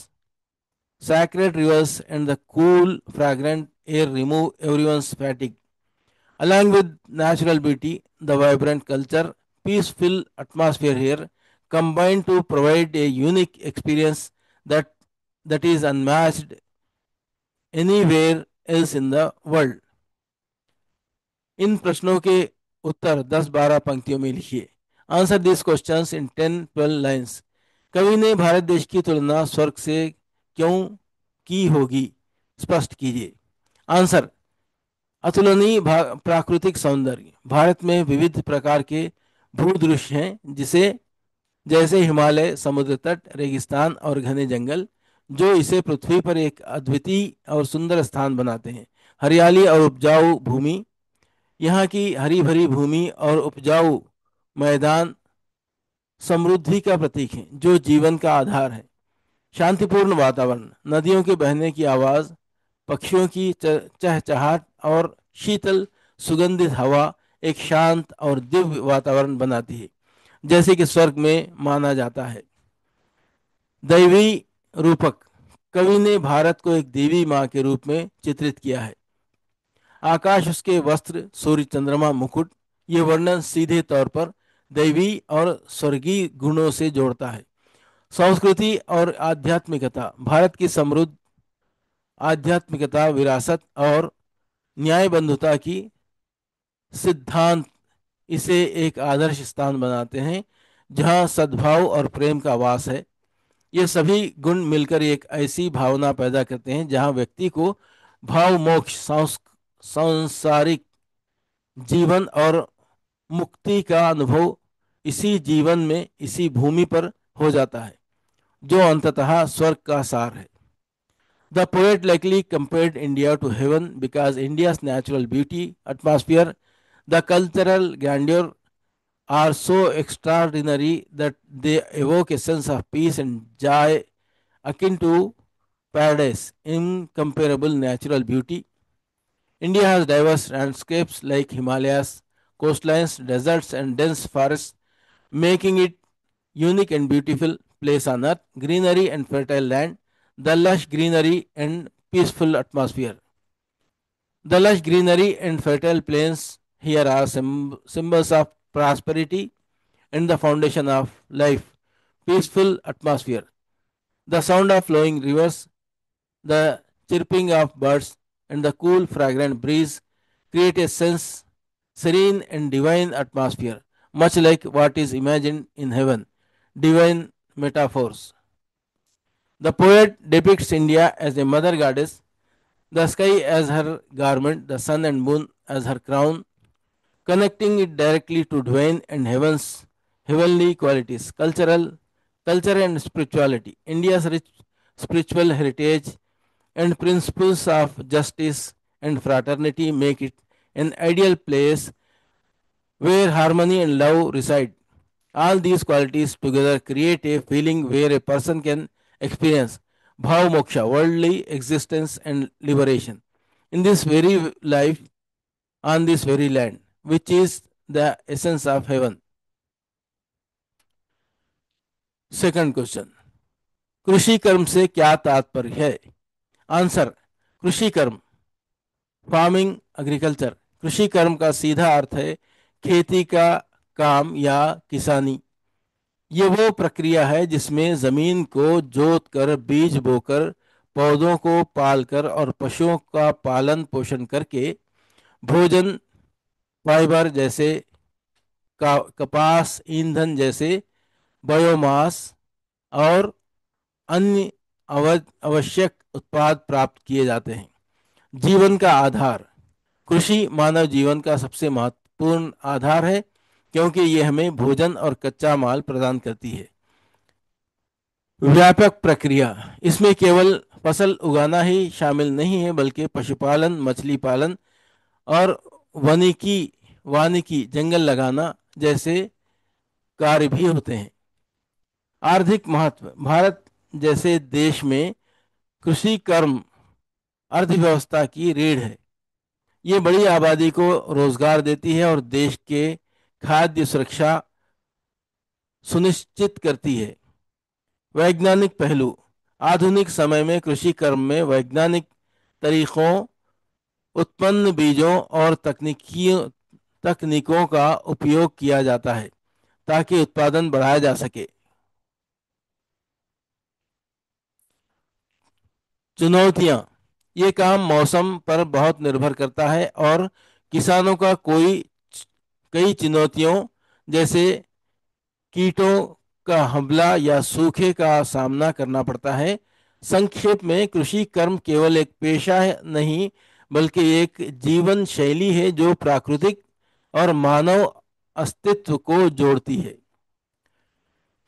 and the cool, fragrant air remove everyone's fatigue. Along with natural beauty, the vibrant culture, peaceful atmosphere here combine to provide a unique experience that that is unmatched anywhere else in the world. इन प्रश्नों के उत्तर 10-12 पंक्तियों में लिखिए। Answer this questions in 10-12 lines. कवि ने भारत देश की तुलना स्वर्ग से क्यों की होगी, स्पष्ट कीजिए। आंसर: अतुलनीय प्राकृतिक सौंदर्य। भारत में विविध प्रकार के भूदृश्य हैं, जिसे जैसे हिमालय, समुद्र तट, रेगिस्तान और घने जंगल, जो इसे पृथ्वी पर एक अद्वितीय और सुंदर स्थान बनाते हैं। हरियाली और उपजाऊ भूमि, यहाँ की हरी भरी भूमि और उपजाऊ मैदान समृद्धि का प्रतीक है, जो जीवन का आधार है। शांतिपूर्ण वातावरण, नदियों के बहने की आवाज, पक्षियों की चहचहाट और शीतल सुगंधित हवा एक शांत और दिव्य वातावरण बनाती है, जैसे कि स्वर्ग में माना जाता है। दैवी रूपक, कवि ने भारत को एक देवी माँ के रूप में चित्रित किया है। आकाश, उसके वस्त्र, सूर्य चंद्रमा मुकुट, ये वर्णन सीधे तौर पर दैवी और स्वर्गीय गुणों से जोड़ता है। संस्कृति और आध्यात्मिकता, भारत की समृद्ध आध्यात्मिकता, विरासत और न्यायबंधुता की सिद्धांत इसे एक आदर्श स्थान बनाते हैं जहाँ सद्भाव और प्रेम का वास है। ये सभी गुण मिलकर एक ऐसी भावना पैदा करते हैं जहाँ व्यक्ति को भाव मोक्ष, सांसारिक जीवन और मुक्ति का अनुभव इसी जीवन में, इसी भूमि पर हो जाता है, जो अंततः स्वर्ग का सार है। The poet likely compared India to heaven because India's natural beauty, atmosphere, the cultural grandeur are so extraordinary that they evoke a sense of peace and joy akin to paradise, incomparable natural beauty. India has diverse landscapes like Himalayas, coastlines, deserts, and dense forests, making it unique and beautiful place on earth, greenery and fertile land, the lush greenery and peaceful atmosphere. The lush greenery and fertile plains here are symbols of prosperity and the foundation of life. Peaceful atmosphere. The sound of flowing rivers, the chirping of birds, and the cool, fragrant breeze create a sense serene and divine atmosphere, much like what is imagined in heaven. Divine metaphors. The poet depicts India as a mother goddess, the sky as her garment, the sun and moon as her crown, connecting it directly to divine and heaven's heavenly qualities. Culture and spirituality. India's rich spiritual heritage and principles of justice and fraternity make it an ideal place where harmony and love reside. All these qualities together create a feeling where a person can experience bhav moksha, worldly existence and liberation in this very life, on this very land, which is the essence of heaven. Second question. कृषि कर्म से क्या तात्पर्य है? Answer. कृषि कर्म, farming, agriculture. कृषि कर्म का सीधा अर्थ है खेती का काम या किसानी। ये वो प्रक्रिया है जिसमें जमीन को जोत कर, बीज बोकर, पौधों को पालकर और पशुओं का पालन पोषण करके भोजन, फाइबर जैसे कपास, ईंधन जैसे बायोमास और अन्य आवश्यक उत्पाद प्राप्त किए जाते हैं। जीवन का आधार. कृषि मानव जीवन का सबसे महत्वपूर्ण आधार है क्योंकि ये हमें भोजन और कच्चा माल प्रदान करती है। व्यापक प्रक्रिया. इसमें केवल फसल उगाना ही शामिल नहीं है बल्कि पशुपालन, मछली पालन और वानिकी वानिकी जंगल लगाना जैसे कार्य भी होते हैं। आर्थिक महत्व. भारत जैसे देश में कृषि कर्म अर्थव्यवस्था की रीढ़ है। ये बड़ी आबादी को रोजगार देती है और देश के खाद्य सुरक्षा सुनिश्चित करती है। वैज्ञानिक पहलू. आधुनिक समय में कृषि कर्म में वैज्ञानिक तरीकों, उत्पन्न बीजों और तकनीकों का उपयोग किया जाता है ताकि उत्पादन बढ़ाया जा सके। चुनौतियां. ये काम मौसम पर बहुत निर्भर करता है और किसानों का कई चुनौतियों जैसे कीटों का हमला या सूखे का सामना करना पड़ता है। संक्षेप में, कृषि कर्म केवल एक पेशा नहीं बल्कि एक जीवन शैली है जो प्राकृतिक और मानव अस्तित्व को जोड़ती है।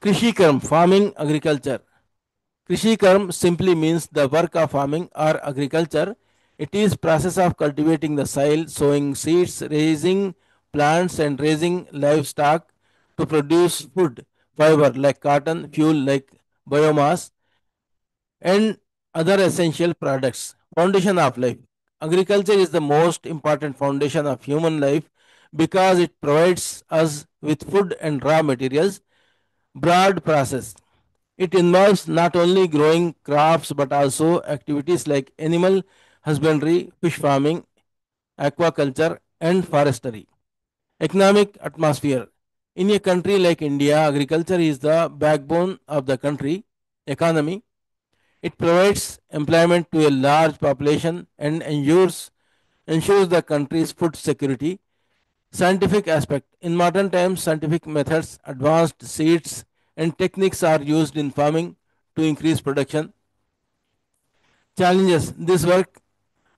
कृषि कर्म, farming, agriculture. Krishi Karm simply means the work of farming or agriculture. It is process of cultivating the soil, sowing seeds, raising plants and raising livestock to produce food, fiber like cotton, fuel like biomass and other essential products. Foundation of life. Agriculture is the most important foundation of human life because it provides us with food and raw materials. Broad process. It involves not only growing crops but also activities like animal husbandry, fish farming, aquaculture, and forestry. Economic atmosphere. In a country like India, agriculture is the backbone of the country economy. It provides employment to a large population and ensures the country's food security. Scientific aspect. In modern times, scientific methods, advanced seeds, and techniques are used in farming to increase production. Challenges. This work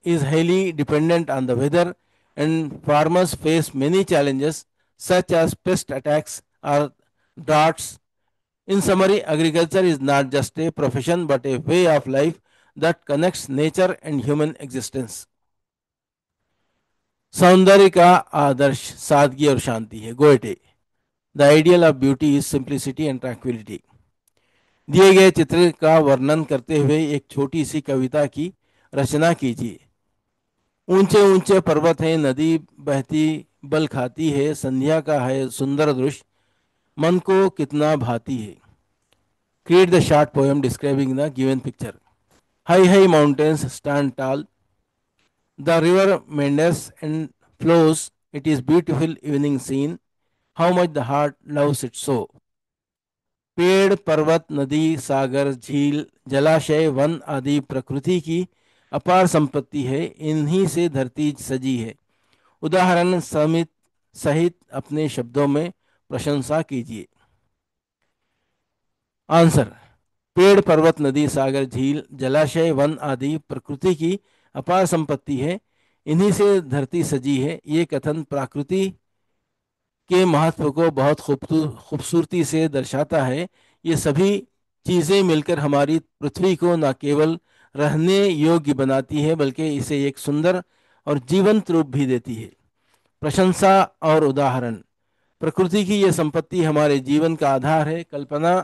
is highly dependent on the weather, and farmers face many challenges such as pest attacks or droughts. In summary, agriculture is not just a profession but a way of life that connects nature and human existence. सौंदर्य का आदर्श सादगी और शांति है. Goethe. The ideal of beauty is simplicity and tranquillity. दिए गए चित्र का वर्णन करते हुए एक छोटी सी कविता की रचना कीजिए. ऊंचे ऊंचे पर्वत हैं, नदी बहती बल खाती है, संध्या का है सुंदर दृश्य, मन को कितना भाती है. Create the short poem describing the given picture. High high mountains stand toll, the river meanders and flows, it is beautiful evening scene, how much the heart loves it so. पेड़ पर्वत नदी सागर झील जलाशय वन आदि प्रकृति की अपार संपत्ति है, इन्हीं से धरती सजी है. उदाहरण समित सहित अपने शब्दों में प्रशंसा कीजिए. आंसर. पेड़ पर्वत नदी सागर झील जलाशय वन आदि प्रकृति की अपार संपत्ति है, इन्हीं से धरती सजी है. ये कथन प्रकृति के महत्व को बहुत खूबसूरती से दर्शाता है. ये सभी चीज़ें मिलकर हमारी पृथ्वी को न केवल रहने योग्य बनाती है बल्कि इसे एक सुंदर और जीवंत रूप भी देती है. प्रशंसा और उदाहरण. प्रकृति की यह संपत्ति हमारे जीवन का आधार है. कल्पना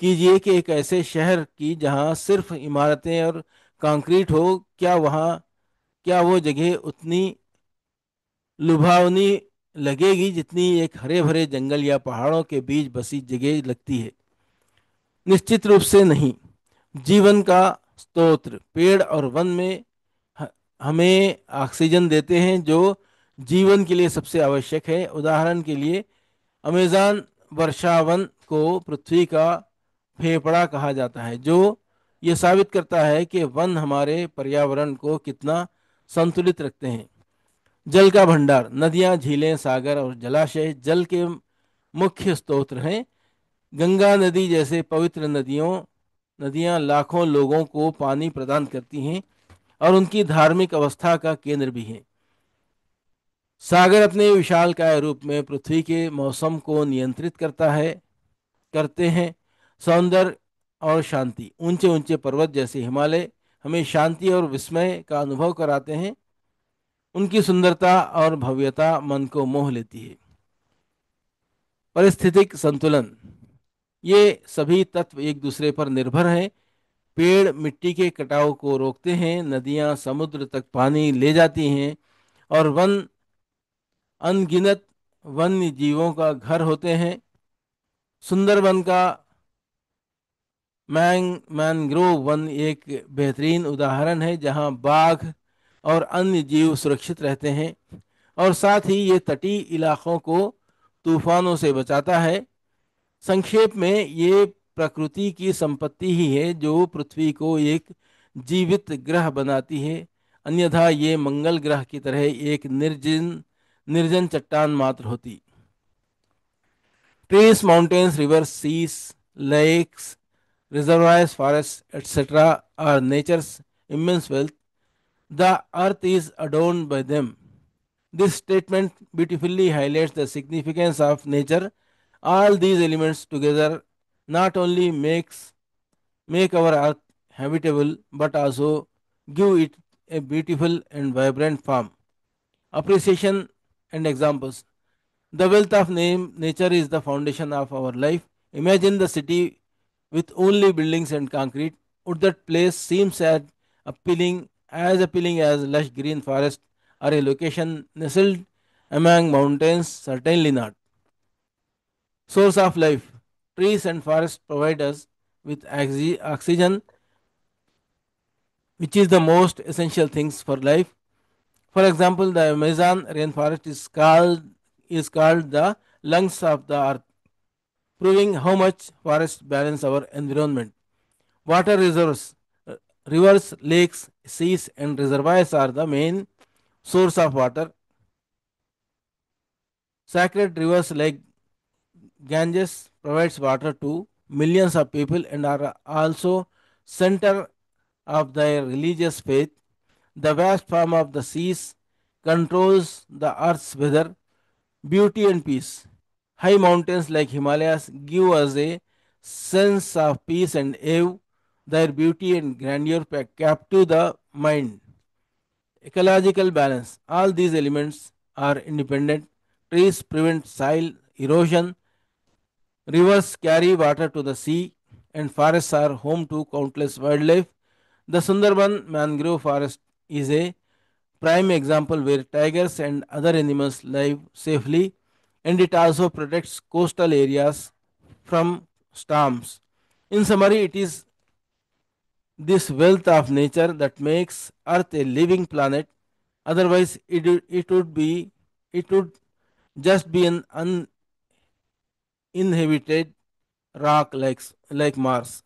कीजिए कि एक ऐसे शहर की जहां सिर्फ इमारतें और कंक्रीट हो, क्या वो जगह उतनी लुभावनी लगेगी जितनी एक हरे भरे जंगल या पहाड़ों के बीच बसी जगह लगती है? निश्चित रूप से नहीं. जीवन का स्तोत्र पेड़ और वन में हमें ऑक्सीजन देते हैं जो जीवन के लिए सबसे आवश्यक है. उदाहरण के लिए अमेज़न वर्षावन को पृथ्वी का फेफड़ा कहा जाता है, जो ये साबित करता है कि वन हमारे पर्यावरण को कितना संतुलित रखते हैं. जल का भंडार. नदियां झीलें सागर और जलाशय जल के मुख्य स्रोत हैं. गंगा नदी जैसे पवित्र नदियां लाखों लोगों को पानी प्रदान करती हैं और उनकी धार्मिक अवस्था का केंद्र भी हैं. सागर अपने विशालकाय रूप में पृथ्वी के मौसम को नियंत्रित करते हैं. सौंदर्य और शांति. ऊंचे ऊंचे पर्वत जैसे हिमालय हमें शांति और विस्मय का अनुभव कराते हैं. उनकी सुंदरता और भव्यता मन को मोह लेती है. पारिस्थितिक संतुलन. ये सभी तत्व एक दूसरे पर निर्भर हैं. पेड़ मिट्टी के कटाव को रोकते हैं, नदियां समुद्र तक पानी ले जाती हैं और वन अनगिनत वन्य जीवों का घर होते हैं. सुंदरवन का मैंग्रोव वन एक बेहतरीन उदाहरण है जहां बाघ और अन्य जीव सुरक्षित रहते हैं और साथ ही ये तटीय इलाकों को तूफानों से बचाता है. संक्षेप में ये प्रकृति की संपत्ति ही है जो पृथ्वी को एक जीवित ग्रह बनाती है, अन्यथा ये मंगल ग्रह की तरह एक निर्जन चट्टान मात्र होती. Trees mountains rivers seas lakes reservoirs, forests, etc. are nature's immense wealth. The earth is adorned by them. This statement beautifully highlights the significance of nature. All these elements together not only make our earth habitable but also give it a beautiful and vibrant form. Appreciation and examples. The wealth of nature is the foundation of our life. Imagine the city with only buildings and concrete. Would that place seem appealing as lush green forest or a location nestled among mountains? Certainly not. Source of life. Trees and forests provide us with oxygen, which is the most essential things for life. For example, the Amazon rainforest is called the lungs of the earth, proving how much forests balance our environment. Water reserves, rivers, lakes, seas, and reservoirs are the main source of water. Sacred rivers like Ganges provides water to millions of people and are also center of their religious faith. The vast form of the seas controls the earth's weather, beauty and peace. High mountains like Himalayas give us a sense of peace and awe. Their beauty and grandeur captive the mind. Ecological balance. All these elements are independent. Trees prevent soil erosion, rivers carry water to the sea, and forests are home to countless wildlife. The Sundarban mangrove forest is a prime example where tigers and other animals live safely, and it also protects coastal areas from storms. In summary, it is this wealth of nature that makes Earth a living planet. Otherwise, it would just be an uninhabited rock like Mars.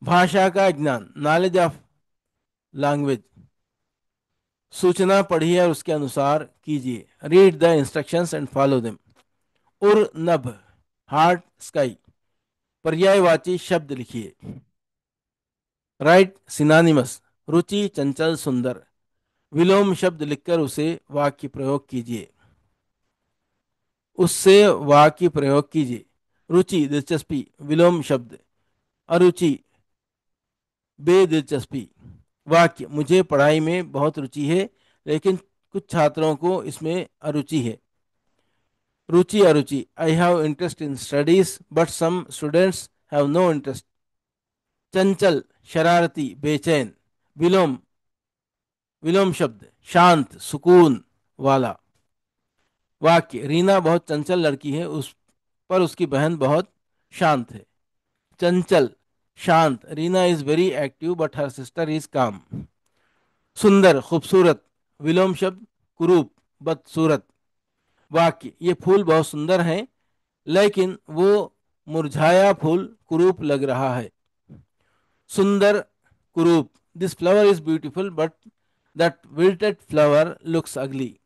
भाषा का ज्ञान, knowledge of language. सूचना पढ़िए और उसके अनुसार कीजिए. Read the instructions and follow them. उर नभ, हार्ट, स्काई. पर्यायवाची शब्द लिखिए. राइट सिनोनिमस, रुचि, चंचल, सुंदर. विलोम शब्द लिखकर उसे वाक्य प्रयोग कीजिए. उससे वाक्य प्रयोग कीजिए. रुचि, दिलचस्पी. विलोम शब्द, अरुचि, बेदिलचस्पी. वाक्य, मुझे पढ़ाई में बहुत रुचि है लेकिन कुछ छात्रों को इसमें अरुचि है. रुचि, अरुचि. I have interest in studies but some students have no interest. चंचल, शरारती, बेचैन. विलोम, विलोम शब्द, शांत, सुकून वाला. वाक्य, रीना बहुत चंचल लड़की है, उस पर उसकी बहन बहुत शांत है. चंचल, शांत. Reena is very active but her sister is काम. सुंदर, खूबसूरत. विलोम शब्द, कुरूप, बदसूरत. वाक्य, ये फूल बहुत सुंदर हैं लेकिन वो मुरझाया फूल कुरूप लग रहा है. सुंदर, कुरूप. This flower is beautiful but that wilted flower looks अगली.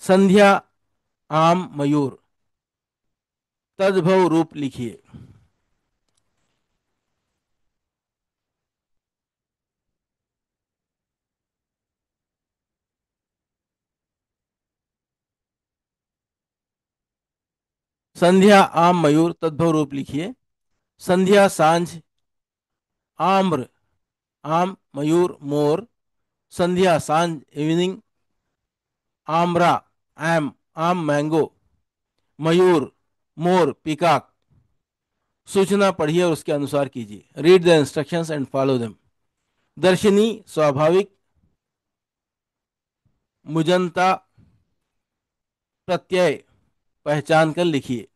संध्या, आम, मयूर. तद्भव रूप लिखिए. संध्या, आम, मयूर. तद्भव रूप लिखिए. संध्या, सांझ. आम्र, आम, मयूर, मोर. संध्या, सांझ, इवनिंग. आम्रा, आम, मैंगो. मयूर, मोर, पीकॉक. सूचना पढ़िए और उसके अनुसार कीजिए. Read the instructions and follow them. दर्शनी, स्वाभाविक. मुजंता, प्रत्यय, पहचान कर लिखिए.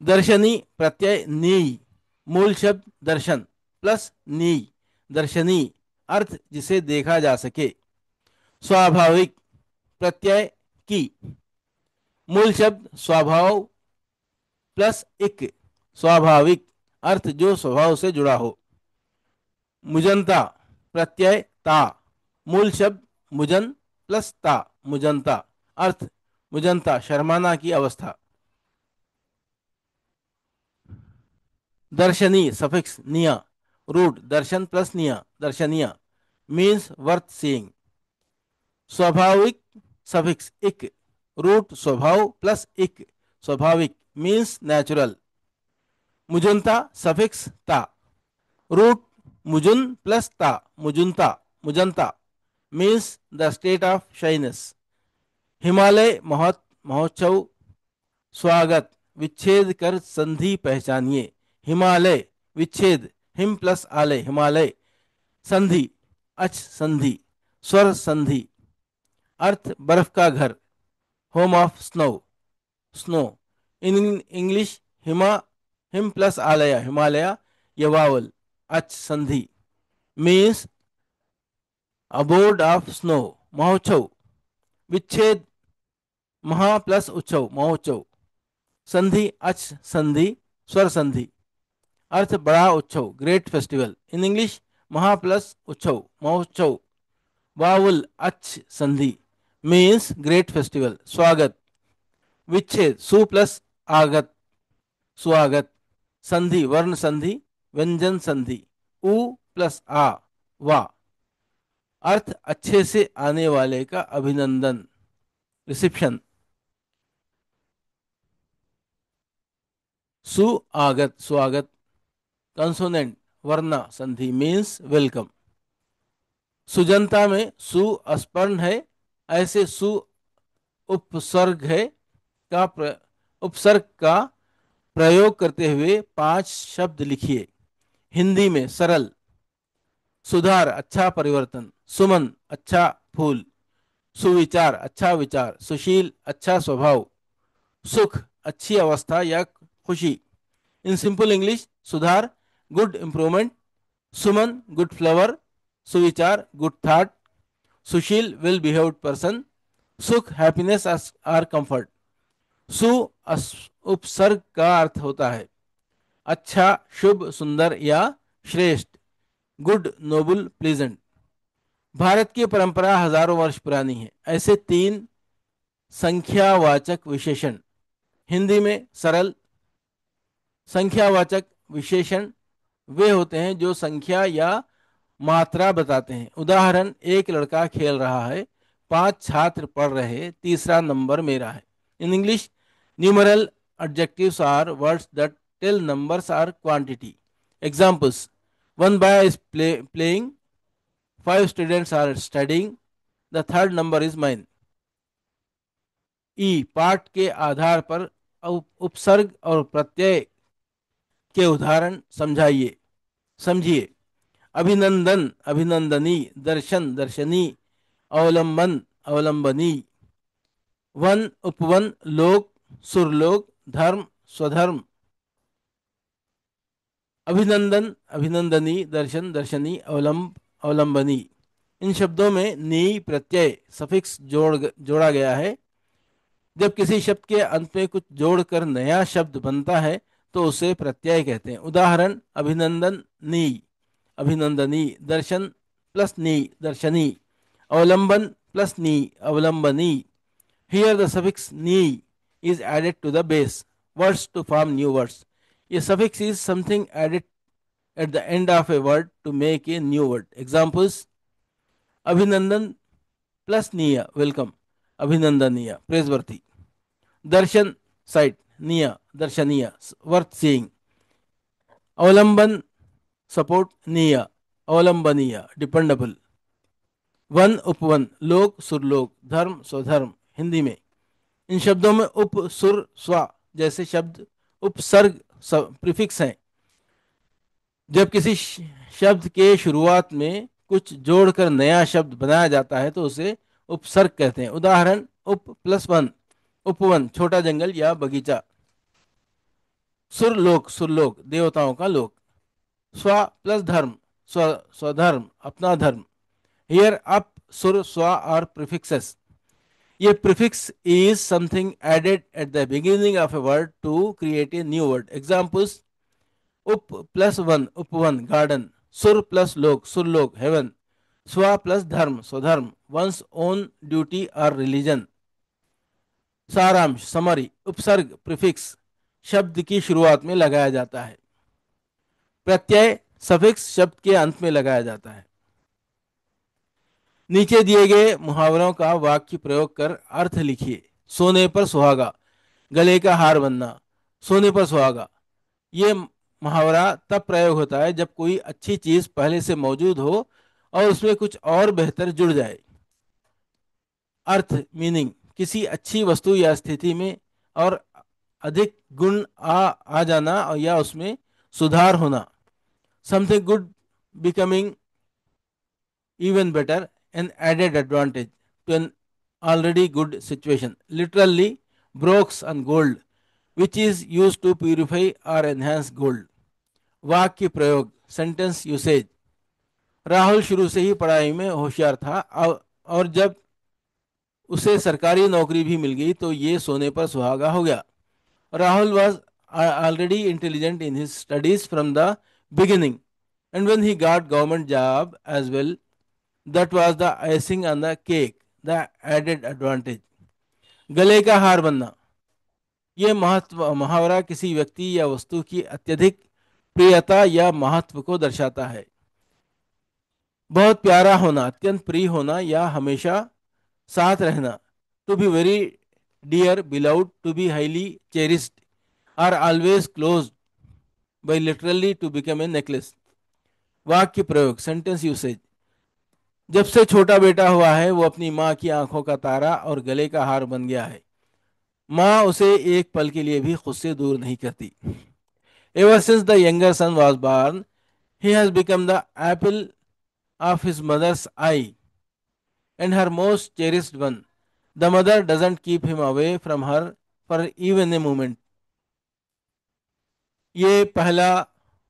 दर्शनी प्रत्यय नी. मूल शब्द दर्शन प्लस नी. दर्शनी, अर्थ जिसे देखा जा सके. स्वाभाविक प्रत्यय की. मूल शब्द स्वभाव प्लस इक. स्वाभाविक, अर्थ जो स्वभाव से जुड़ा हो. मुजंता प्रत्यय ता. मूल शब्द मुजन प्लस ता. मुजंता, अर्थ मुजंता, शर्माना की अवस्था. दर्शनी सफिक्स निया. रूट, दर्शन प्लस निया, दर्शनिया. Means worth seeing. स्वाभाविक सफिक्स इक. रूट स्वभाव प्लस इक, स्वाभाविक. Means natural. मुजुनता सफिक्स ता. रूट मुजुन प्लस ता, मुजुनता, मुजंता. Means the state of shyness. Himalaya महोत्सव. स्वागत, विच्छेद कर संधि पहचानिए. हिमालय, विच्छेद, हिम प्लस आलय, हिमालय. संधि, अच संधि, स्वर संधि. अर्थ बर्फ का घर. Home of snow, snow. In English, हिम प्लस आलय, हिमालय. यवावल, अच संधि. Means abode of snow. महोत्सव, विच्छेद, महा प्लस उत्सव महोत्सव। संधि अच संधि स्वर संधि। अर्थ बड़ा उत्सव ग्रेट फेस्टिवल। इन इंग्लिश महा प्लस उत्सव महोत्सव। वावुल अच संधि मीन्स ग्रेट फेस्टिवल स्वागत। विच्छेद सु प्लस आगत स्वागत। संधि वर्ण संधि व्यंजन संधि उ प्लस आ वा। अर्थ अच्छे से आने वाले का अभिनंदन रिसेप्शन। सुआगत स्वागत। कंसोनेंट वर्ण संधि मीन्स वेलकम। सुजनता में सु अस्पर्ण है, ऐसे सु उपसर्ग है का उपसर्ग का प्रयोग करते हुए 5 शब्द लिखिए। हिंदी में सरल। सुधार अच्छा परिवर्तन। सुमन अच्छा फूल। सुविचार अच्छा विचार। सुशील अच्छा स्वभाव। सुख अच्छी अवस्था या खुशी। इन सिंपल इंग्लिश सुधार गुड इंप्रूवमेंट। सुमन गुड फ्लावर। सुविचार गुड थॉट। सुशील वेल बिहेव्ड पर्सन। सुख हैप्पीनेस आर कंफर्ट। सु उपसर्ग का अर्थ होता है अच्छा शुभ सुंदर या श्रेष्ठ। Good Nobel pleasant. भारत की परंपरा हजारों वर्ष पुरानी है। ऐसे 3 संख्यावाचक विशेषण। हिंदी में सरल। संख्यावाचक विशेषण वे होते हैं जो संख्या या मात्रा बताते हैं। उदाहरण एक लड़का खेल रहा है, 5 छात्र पढ़ रहे, तीसरा नंबर मेरा है। In English numeral adjectives are words that tell numbers or quantity. Examples: one boy is playing, 5 students are studying, the third number is mine. ई पाठ के आधार पर उपसर्ग और प्रत्यय के उदाहरण समझाइए समझिए। अभिनंदन अभिनंदनी। दर्शन दर्शनी। अवलंबन अवलंबनी। वन उपवन। लोक सुरलोक। धर्म स्वधर्म। अभिनंदन अभिनंदनी। दर्शन दर्शनी। अवलंबनी। इन शब्दों में नी प्रत्यय सफिक्स जोड़ा गया है। जब किसी शब्द के अंत में कुछ जोड़कर नया शब्द बनता है तो उसे प्रत्यय कहते हैं। उदाहरण अभिनंदन नी अभिनंदनी। दर्शन प्लस नी दर्शनी। अवलंबन प्लस नी अवलंबनी। हियर द सफिक्स नी is added to the base words to form new words. A suffix is something added at the end of a word to make a new word. Examples: अभिनंदन plus नीय welcome. अभिनंदनीय प्रेजवर्ती। दर्शन site. निया दर्शनीय worth seeing. अवलंबन support. निय अवलंबनीय dependable. One उपवन। लोक सुरलोक। धर्म स्वधर्म। हिंदी में इन शब्दों में उप सुर स्व जैसे शब्द उपसर्ग प्रीफिक्स हैं। जब किसी शब्द के शुरुआत में कुछ जोड़कर नया शब्द बनाया जाता है तो उसे उपसर्ग कहते हैं। उदाहरण उप प्लस वन उपवन छोटा जंगल या बगीचा। सुरलोक सुरलोक देवताओं का लोक। स्व प्लस धर्म स्वधर्म अपना धर्म। हियर अप सुर स्व आर प्रीफिक्सेस। ये prefix is something added at the beginning of a word to create a new word. Examples: उप प्लस वन उपवन गार्डन। सुर प्लस लोक सुरलोक हेवन। स्व प्लस धर्म स्वधर्म वंस ओन ड्यूटी और रिलीजन। सारांश समरी। उपसर्ग प्रीफिक्स शब्द की शुरुआत में लगाया जाता है। प्रत्यय सफिक्स शब्द के अंत में लगाया जाता है। नीचे दिए गए मुहावरों का वाक्य प्रयोग कर अर्थ लिखिए। सोने पर सुहागा। गले का हार बनना। सोने पर सुहागा। ये मुहावरा तब प्रयोग होता है जब कोई अच्छी चीज पहले से मौजूद हो और उसमें कुछ और बेहतर जुड़ जाए। अर्थ मीनिंग किसी अच्छी वस्तु या स्थिति में और अधिक गुण आ जाना और या उसमें सुधार होना। Something good becoming even better, an added advantage to an already good situation. Literally, brooks and gold, which is used to purify or enhance gold. वाक्य प्रयोग सेंटेंस यूसेज। राहुल शुरू से ही पढ़ाई में होशियार था और जब उसे सरकारी नौकरी भी मिल गई तो ये सोने पर सुहागा हो गया। Rahul was already intelligent in his studies from the beginning, and when he got government job as well, that was the icing on the cake, the added advantage. गले का हार बनना, ये मुहावरा किसी व्यक्ति या वस्तु की अत्यधिक प्रियता या महत्व को दर्शाता है। बहुत प्यारा होना, अत्यंत प्रिय होना या हमेशा साथ रहना, to be very dear, beloved, to be highly cherished, are always close by literally to become a necklace. वाक्य प्रयोग, सेंटेंस यूसेज। जब से छोटा बेटा हुआ है वो अपनी माँ की आंखों का तारा और गले का हार बन गया है। माँ उसे एक पल के लिए भी खुद से दूर नहीं करती। Ever since the younger son was born, he has become the apple of his mother's eye and her most cherished one. The mother doesn't keep him away from her for even a moment. ये पहला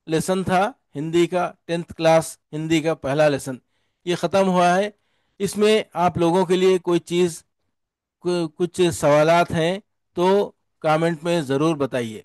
lesson था हिंदी का, 10th class Hindi का पहला lesson. ये ख़त्म हुआ है। इसमें आप लोगों के लिए कोई चीज़, कुछ सवालात हैं तो कमेंट में ज़रूर बताइए।